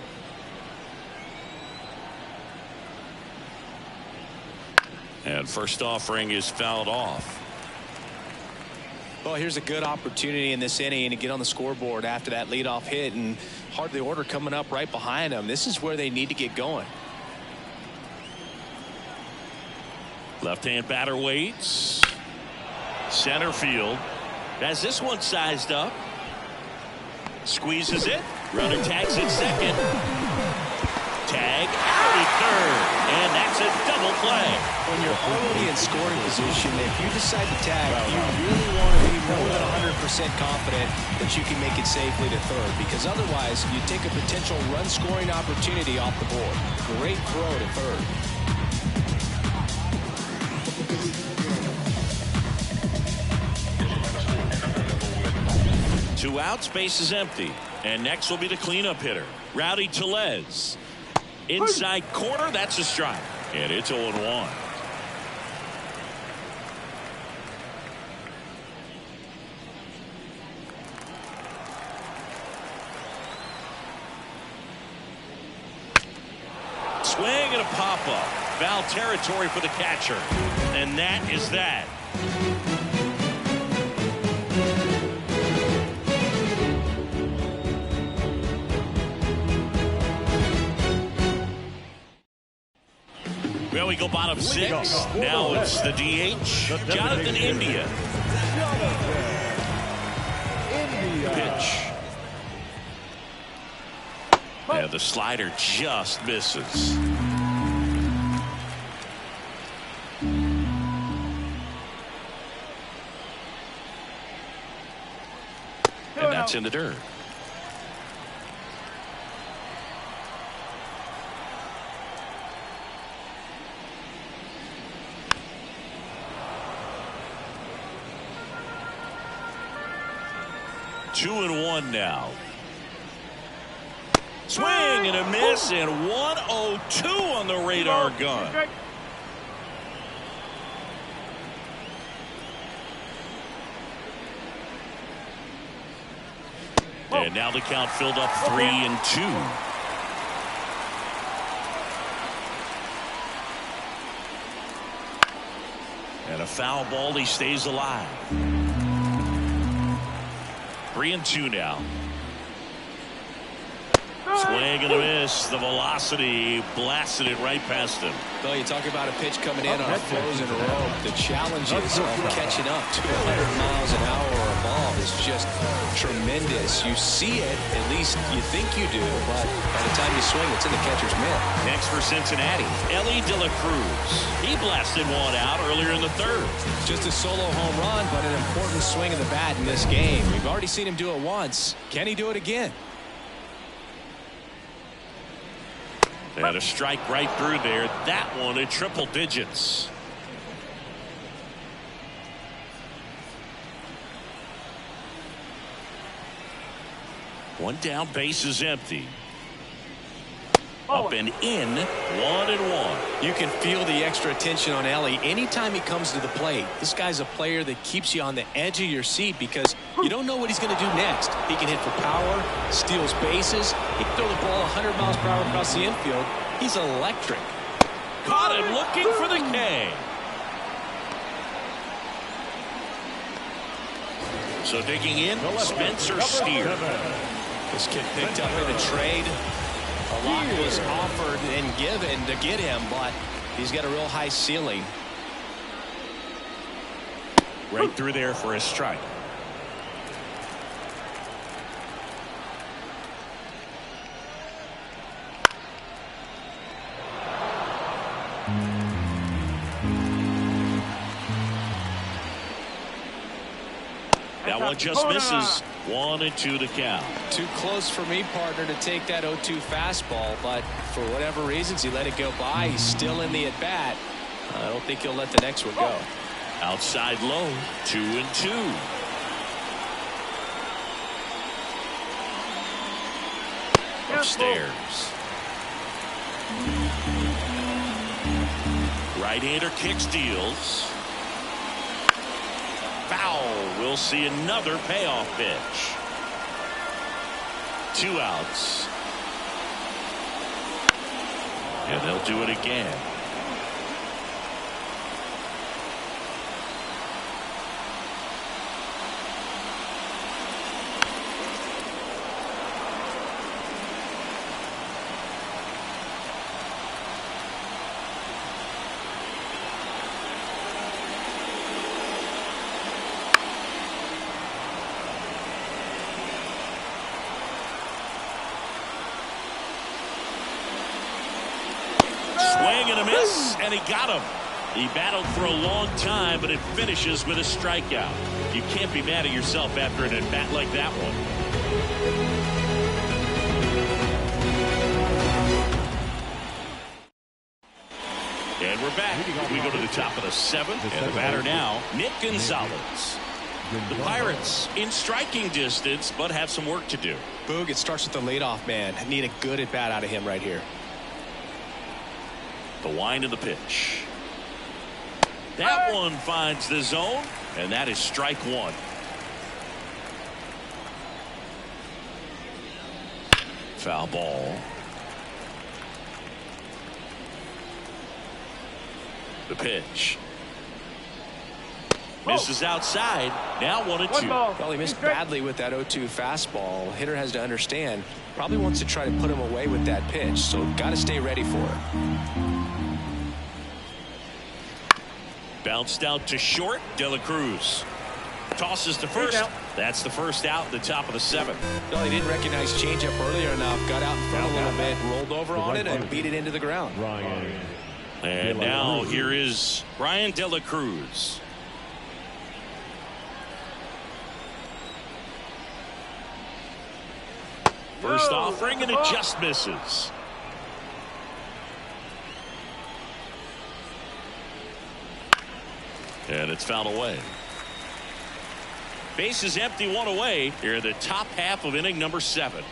And first offering is fouled off. Well, here's a good opportunity in this inning to get on the scoreboard after that leadoff hit, and hardly order coming up right behind them. This is where they need to get going. Left-hand batter waits. Center field. Has this one sized up. Squeezes it. Runner tags at second. Tag out at third. And that's a double play. When you're already in scoring position, if you decide to tag, you really want to be more than 100% confident that you can make it safely to third, because otherwise you take a potential run scoring opportunity off the board. Great throw to third. Two outs, base is empty. And next will be the cleanup hitter, Rowdy Tellez. Inside corner, that's a strike. And it's 0-1. Swing and a pop-up. foul territory for the catcher. And that is that. Well, we go bottom 6. Now it's the DH, Jonathan India. Pitch. And the slider just misses. And that's in the dirt. Two and one now. Swing and a miss, and 102 on the radar gun. And now the count filled up 3-2. And a foul ball, he stays alive. 3-2 now. Swing and a miss. The velocity blasted it right past him. Well, you talk about a pitch coming in on a frozen rope. The challenges of catching up to 100 miles an hour or above is just tremendous. You see it, at least you think you do, but by the time you swing, it's in the catcher's mitt. Next for Cincinnati, Ellie De La Cruz. He blasted one out earlier in the third. Just a solo home run, but an important swing of the bat in this game. We've already seen him do it once. Can he do it again? And a strike right through there. That one in triple digits. One down, base is empty. Up and in, 1-1. You can feel the extra attention on Ellie anytime he comes to the plate. This guy's a player that keeps you on the edge of your seat because you don't know what he's going to do next. He can hit for power, steals bases. He can throw the ball 100 miles per hour across the infield. He's electric. Caught him looking for the K. So digging in, Spencer Steer. This kid picked up in a trade. A lot was offered and given to get him, but he's got a real high ceiling. Right through there for a strike. That one just misses. 1-2 to count. Too close for me, partner, to take that 0-2 fastball, but for whatever reasons he let it go by. He's still in the at-bat. I don't think he'll let the next one go. Outside low, 2-2. Upstairs. Right-hander kicks, deals. Foul. We'll see another payoff pitch. 2 outs. And they'll do it again. Swing and a miss, and he got him. He battled for a long time, but it finishes with a strikeout. You can't be mad at yourself after an at-bat like that one. And we're back. We go to the top of the 7th, and the batter now, Nick Gonzalez. The Pirates in striking distance, but have some work to do. Boog, it starts with the leadoff man. I need a good at-bat out of him right here. The wind of the pitch. That one finds the zone, and that is strike 1. Foul ball. The pitch. Misses outside. Now 1-2. Well, he missed badly with that 0-2 fastball. Hitter has to understand. Probably wants to try to put him away with that pitch. So got to stay ready for it. Bounced out to short. De La Cruz tosses to first. That's the first out. The top of the 7th. Well, he didn't recognize changeup earlier enough. Got out in front a little bit, rolled over on it, and beat it into the ground. And now here is Brian De La Cruz. First offering, and it just misses. And it's fouled away. Base is empty, 1 away. Here in the top half of inning number 7.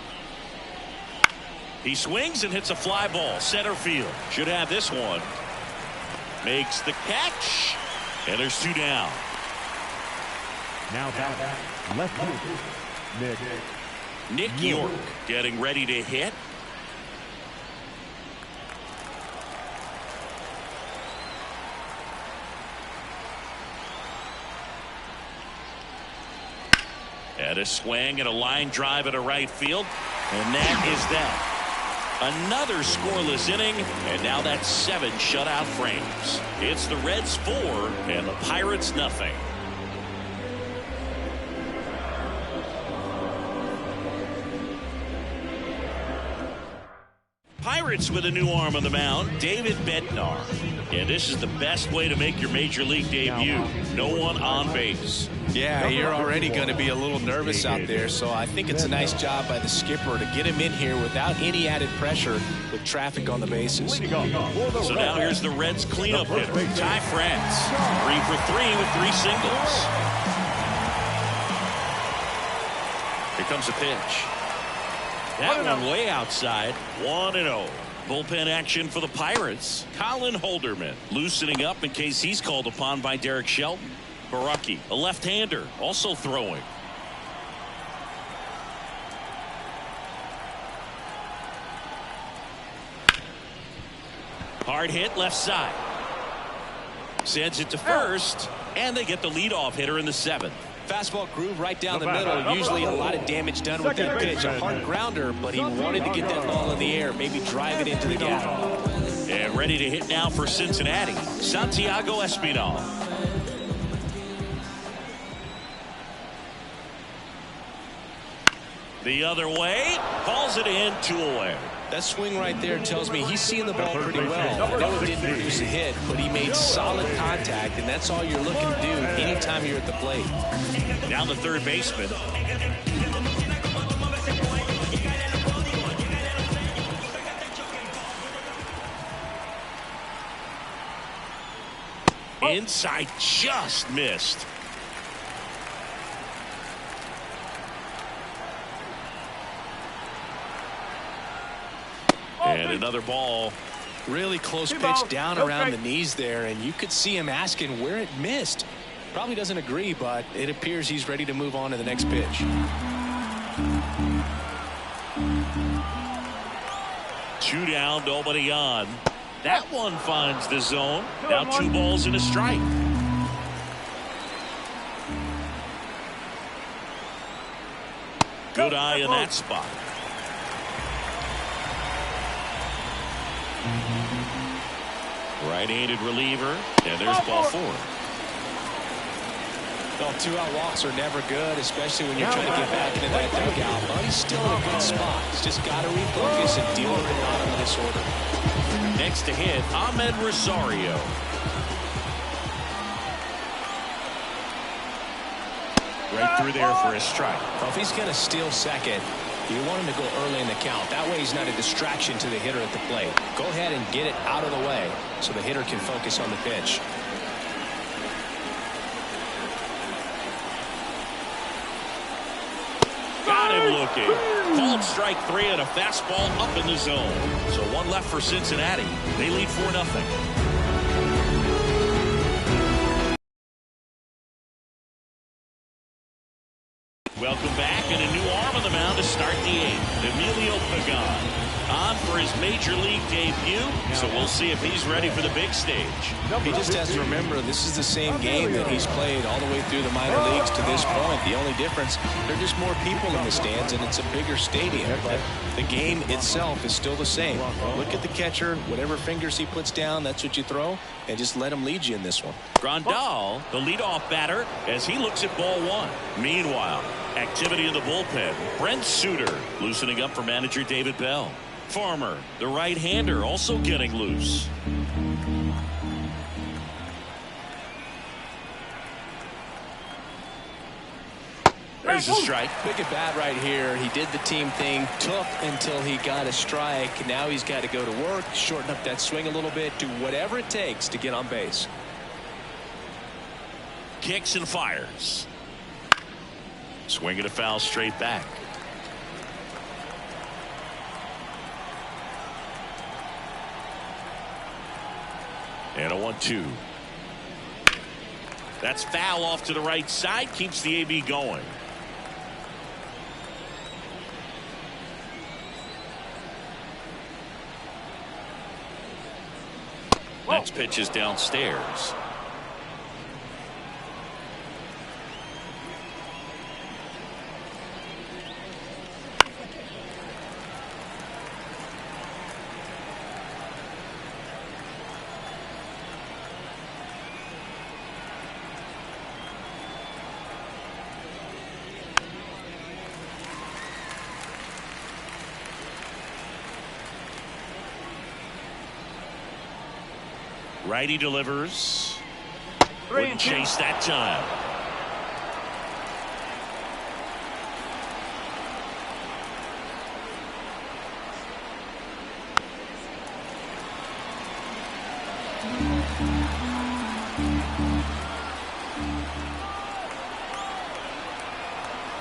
He swings and hits a fly ball. Center field. Should have this one. Makes the catch. And there's 2 down. Now back. Left. Nick York getting ready to hit. And a swing and a line drive at a right field. And that is that. Another scoreless inning. And now that's 7 shutout frames. It's the Reds 4 and the Pirates nothing. Pirates with a new arm on the mound, David Bednar. And this is the best way to make your major league debut. No one on base. Yeah, you're already going to be a little nervous out there, so I think it's a nice job by the skipper to get him in here without any added pressure with traffic on the bases. So now here's the Reds cleanup hitter, Ty France. 3 for 3 with 3 singles. Here comes a pitch. That one way outside. 1-0. Bullpen action for the Pirates. Colin Holderman loosening up in case he's called upon by Derek Shelton. Baraki, a left-hander, also throwing. Hard hit left side. Sends it to first, and they get the leadoff hitter in the 7th. Fastball groove right down the middle. Usually a lot of damage done with that pitch. A hard grounder, but he wanted to get that ball in the air, maybe drive it into the gap. And ready to hit now for Cincinnati, Santiago Espinal. The other way, calls it in, 2 away. That swing right there tells me he's seeing the ball pretty well. I know it didn't produce a hit, but he made solid contact, and that's all you're looking to do anytime you're at the plate. Now the third baseman. Inside, just missed. And another ball. Really close pitch down around the knees there, and you could see him asking where it missed. Probably doesn't agree, but it appears he's ready to move on to the next pitch. 2 down, nobody on. That one finds the zone. Now 2 balls and a strike. Good eye in that spot. Right-handed reliever, and there's ball 4. Well, 2-out walks are never good, especially when you're trying to get back into that dugout. But he's still in a good spot. He's just got to refocus and deal with the bottom of this order. Next to hit, Ahmed Rosario. Right through there for a strike. Well, if he's going to steal second, you want him to go early in the count. That way he's not a distraction to the hitter at the plate. Go ahead and get it out of the way so the hitter can focus on the pitch. Got him looking. Called strike 3 and a fastball up in the zone. So 1 left for Cincinnati. They lead 4-0. Welcome back, and a new arm on the mound to start the 8th. Emilio Pagan. on for his major league debut, so we'll see if he's ready for the big stage. He just has to remember this is the same game that he's played all the way through the minor leagues to this point. The only difference, there are just more people in the stands and it's a bigger stadium, but the game itself is still the same. Look at the catcher, whatever fingers he puts down, that's what you throw, and just let him lead you in this one. Grandal, the leadoff batter, as he looks at ball one. Meanwhile, activity in the bullpen. Brent Suter loosening up for manager David Bell. Farmer, the right-hander, also getting loose. There's a strike. Big at bat right here. He did the team thing, took until he got a strike. Now he's got to go to work, shorten up that swing a little bit, do whatever it takes to get on base. Kicks and fires. Swinging a foul straight back. And a 1-2. That's foul off to the right side. Keeps the AB going. Next pitch is downstairs. Righty delivers. Wouldn't chase that time.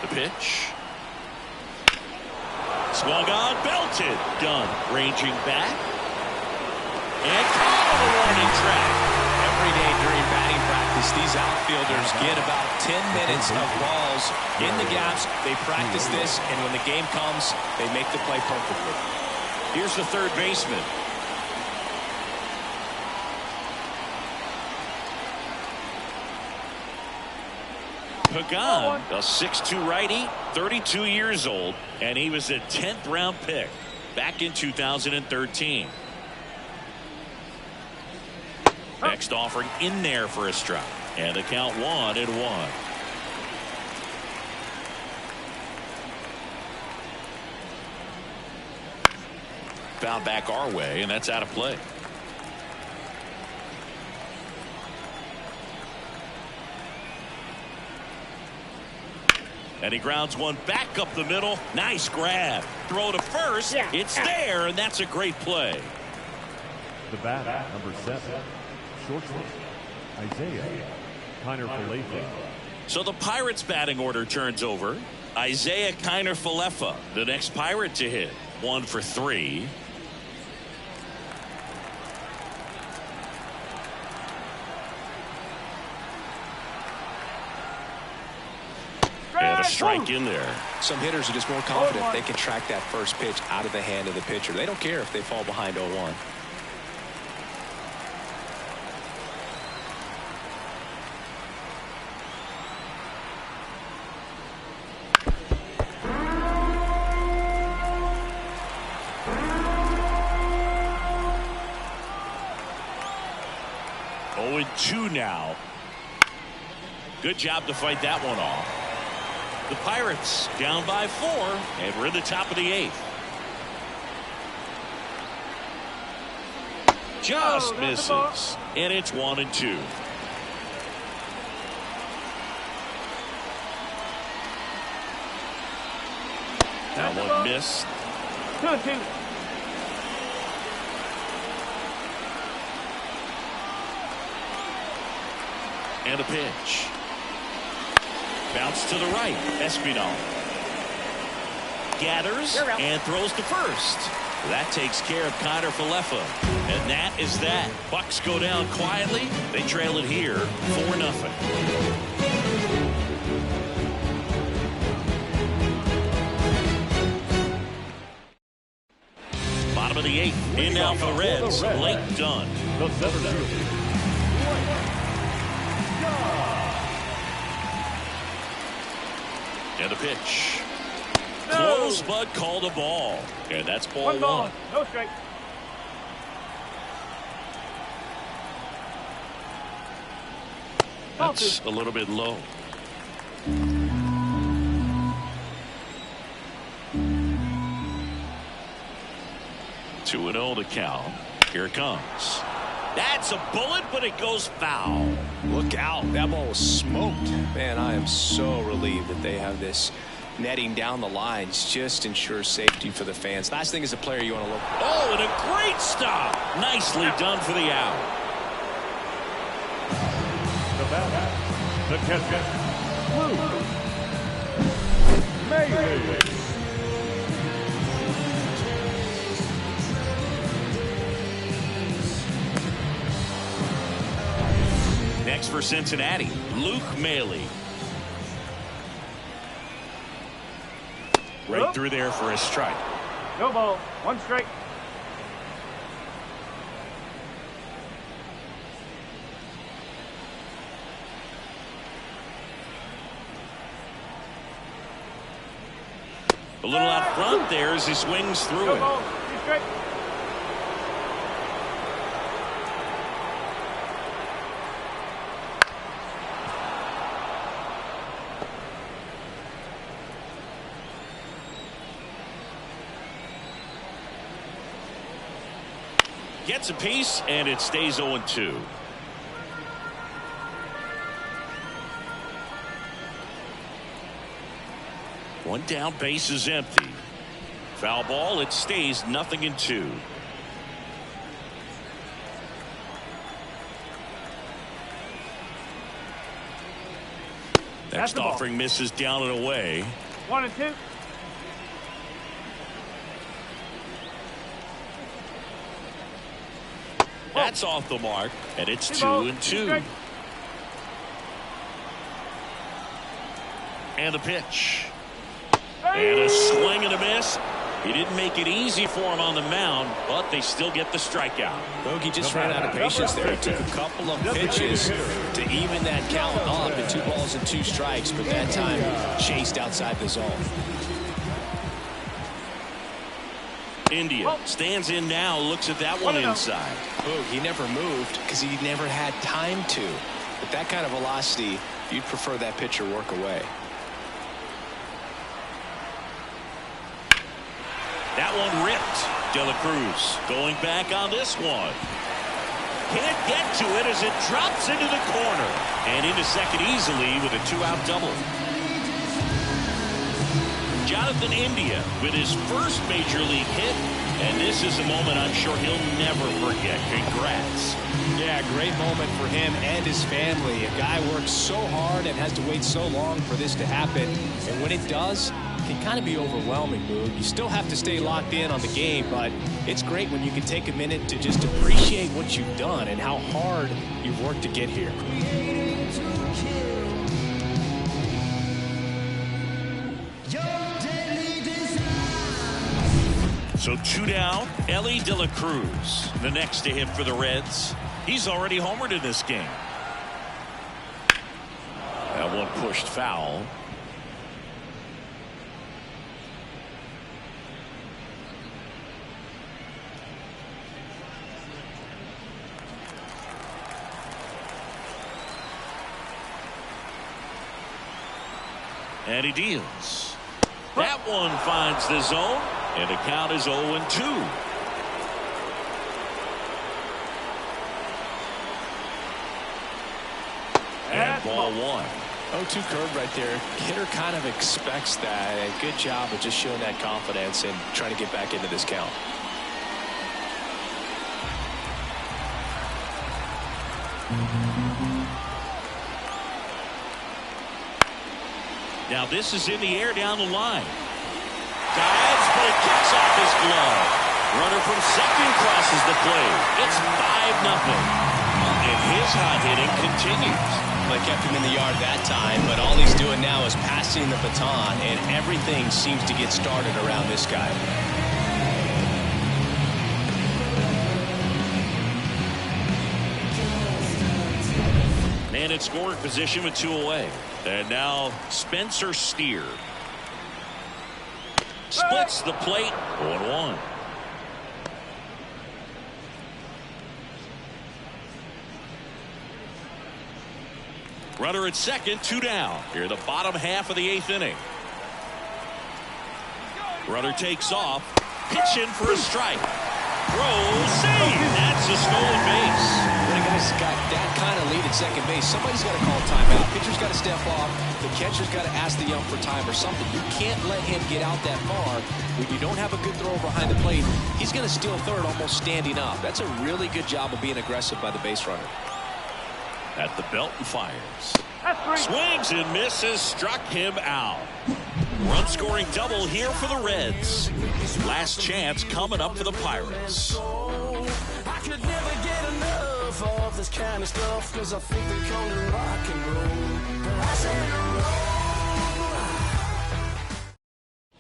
The pitch. Swung on, belted. Done. Ranging back. And caught on a warning track. Every day during batting practice, these outfielders get about 10 minutes of balls in the gaps. They practice this, and when the game comes, they make the play perfectly. Here's the third baseman. Pagan, a 6'2 righty, 32 years old, and he was a 10th round pick back in 2013. Next offering in there for a strike. And the count 1-1. Found back our way, and that's out of play. And he grounds one back up the middle. Nice grab. Throw to first. It's there, and that's a great play. The batter, number 7. Shortstop, Isaiah Kiner-Falefa. So the Pirates batting order turns over. Isaiah Kiner-Falefa, the next Pirate to hit. 1 for 3. And a strike in there. Some hitters are just more confident they can track that first pitch out of the hand of the pitcher. They don't care if they fall behind 0-1. Oh, 2 now. Good job to fight that one off. The Pirates down by 4, and we're in the top of the 8th. Just misses, and it's 1-2. That one missed. 2-2. And a pitch. Bounce to the right. Espinal gathers and throws to first. That takes care of Kiner-Falefa. And that is that. Bucks go down quietly. They trail it here 4-0. of the 8th. In now for the Reds, Blake Dunn. The center fielder. And the pitch. Close, but called a ball. And that's ball 1. No strike. That's a little bit low. 2-0 to count. Here it comes. That's a bullet, but it goes foul. Look out. That ball was smoked. Man, I am so relieved that they have this netting down the lines. Just ensures safety for the fans. Last thing as a player you want to look. Oh, and a great stop. Nicely done for the out. The batter, the catcher, Luke Mailey. Next for Cincinnati, Luke Mailey. Right through there for a strike. No ball. 1 strike. A little out front there as he swings through No it. ball. 2 strike. Gets a piece, and it stays 0-2. One down, base is empty. Foul ball, it stays 0-2. Next offering misses down and away. 1 and 2. That's off the mark, and it's 2-2. And the pitch. And a swing and a miss. He didn't make it easy for him on the mound, but they still get the strikeout. Bogey just ran out of patience there. It took a couple of pitches to even that count up at 2 balls and 2 strikes, but that time chased outside the zone. India stands in now, looks at that one inside. Boog, he never moved because he never had time to. With that kind of velocity, you'd prefer that pitcher work away. That one ripped. De La Cruz going back on this one. Can't get to it as it drops into the corner. And into second easily with a 2-out double. Jonathan India with his first major league hit. And this is a moment I'm sure he'll never forget. Congrats. Yeah, great moment for him and his family. A guy works so hard and has to wait so long for this to happen. And when it does, it can kind of be overwhelming, Boog. You still have to stay locked in on the game, but it's great when you can take a minute to just appreciate what you've done and how hard you've worked to get here. So 2 down, Ellie De La Cruz, the next to hit for the Reds. He's already homered in this game. That one pushed foul. And he deals. That one finds the zone, and the count is 0-2. And ball 1. 0-2 curve right there. Hitter kind of expects that. And good job of just showing that confidence and trying to get back into this count. Now this is in the air down the line. Dives, but it kicks off his glove. Runner from second crosses the plate. It's 5-0. And his hot hitting continues. They kept him in the yard that time, but all he's doing now is passing the baton, and everything seems to get started around this guy. And it's scoring position with 2 away. And now Spencer Steer splits the plate. 1-1. Runner at second, 2 down. Here the bottom half of the 8th inning. Runner takes off, pitch in for a strike. Throw, save. That's a stolen base. When a guy's got that kind of lead at second base, somebody's got to call timeout. Pitcher's got to step off. The catcher's got to ask the ump for time or something. You can't let him get out that far. When you don't have a good throw behind the plate, he's going to steal third almost standing up. That's a really good job of being aggressive by the base runner. At the belt and fires. Swings and misses, struck him out. Run scoring double here for the Reds. Last chance coming up for the Pirates. I could never get enough of this kind of stuff, because I think they call it rock and roll. But I say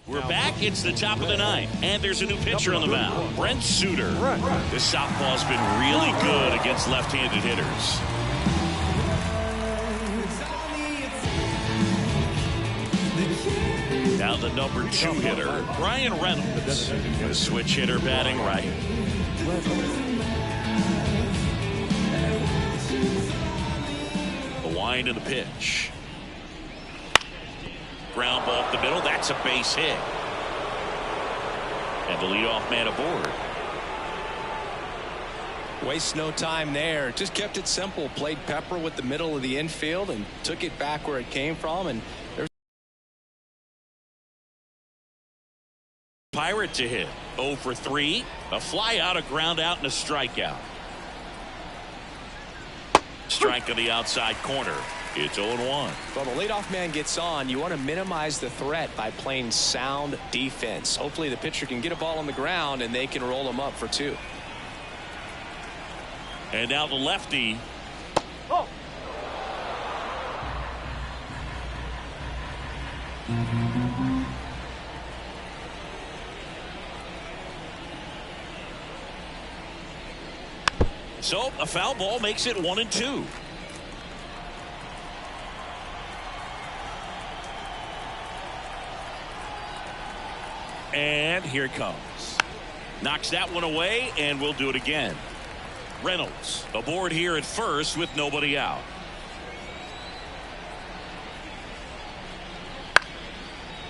we're back. It's the top of the 9th, and there's a new pitcher on the mound, Brent Suter. This southpaw's been really good against left-handed hitters. Now the number 2 hitter, Brian Reynolds. The switch hitter batting right. The wind of the pitch. Ground ball up the middle. That's a base hit. And the leadoff man aboard. Waste no time there. Just kept it simple. Played pepper with the middle of the infield and took it back where it came from. And there's Pirate to hit. 0 for 3. A fly out, a ground out, and a strikeout. Strike on the outside corner. It's 0-1. Well, the leadoff man gets on. You want to minimize the threat by playing sound defense. Hopefully the pitcher can get a ball on the ground and they can roll him up for 2. And now the lefty. Oh. So a foul ball makes it 1-2. And here it comes. Knocks that one away, and we'll do it again. Reynolds aboard here at first with nobody out.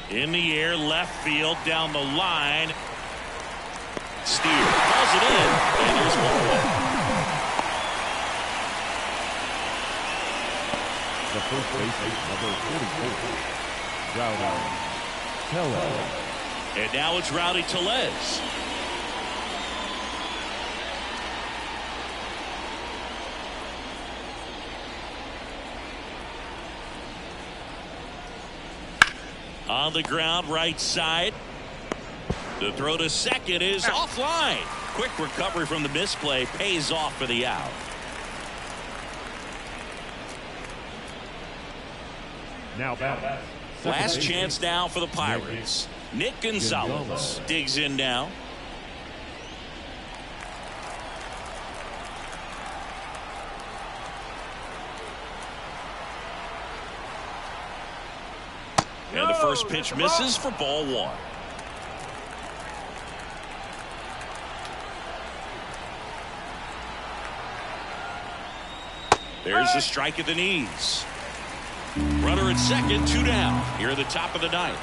In the air, left field, down the line. Steer calls it in, and there's 1 away. The first baseman, number 44, Rowdy Tellez. And now it's Rowdy Tellez. On the ground, right side. The throw to second is offline. Quick recovery from the misplay pays off for the out. Now batting. Last chance now for the Pirates. Nick Gonzalez digs in now. And the first pitch misses for ball 1. There's the strike at the knees. Runner at second, 2 down. Here at the top of the 9th.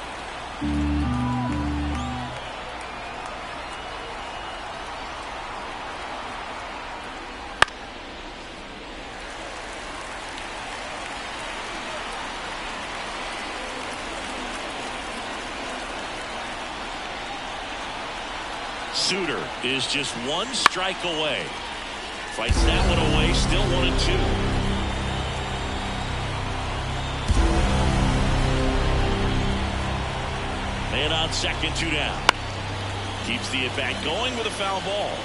Suter is just 1 strike away. Fights that one away, still 1-2. Man on second, 2 down. Keeps the at-bat going with a foul ball.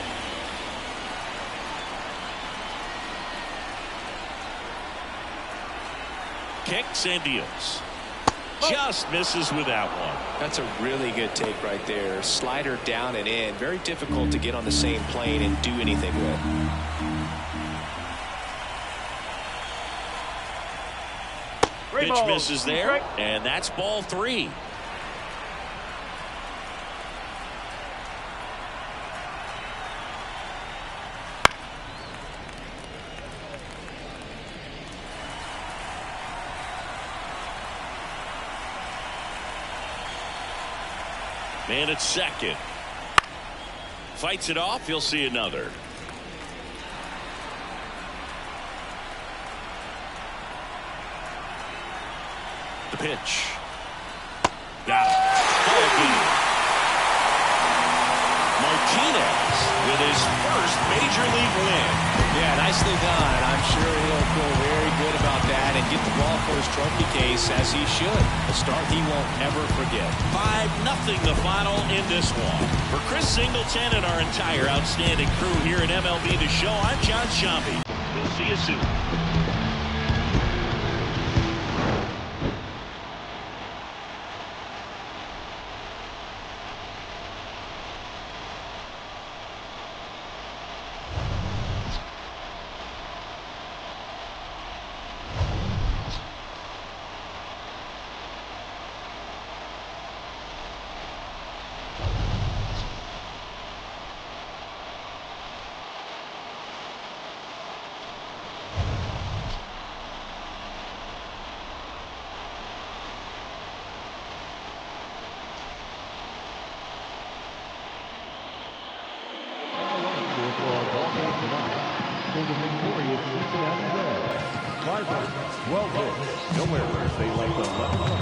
Kicks and deals. Just misses with that one. That's a really good take right there. Slider down and in. Very difficult to get on the same plane and do anything with. Three Pitch balls, misses two there, strikes. and that's ball 3. Man at second. Fights it off. He'll see another. The pitch. Got it. Ball game. Martinez with his first major league win. Yeah, nicely done. I'm sure he'll feel very good about that and get the ball for his trophy case, as he should. A start he won't ever forget. 5-0 the final in this one. For Chris Singleton and our entire outstanding crew here at MLB The Show, I'm John Sciambi. We'll see you soon. For the victorious Cincinnati Reds, 5 runs, 12 hits, no errors. They led 1100.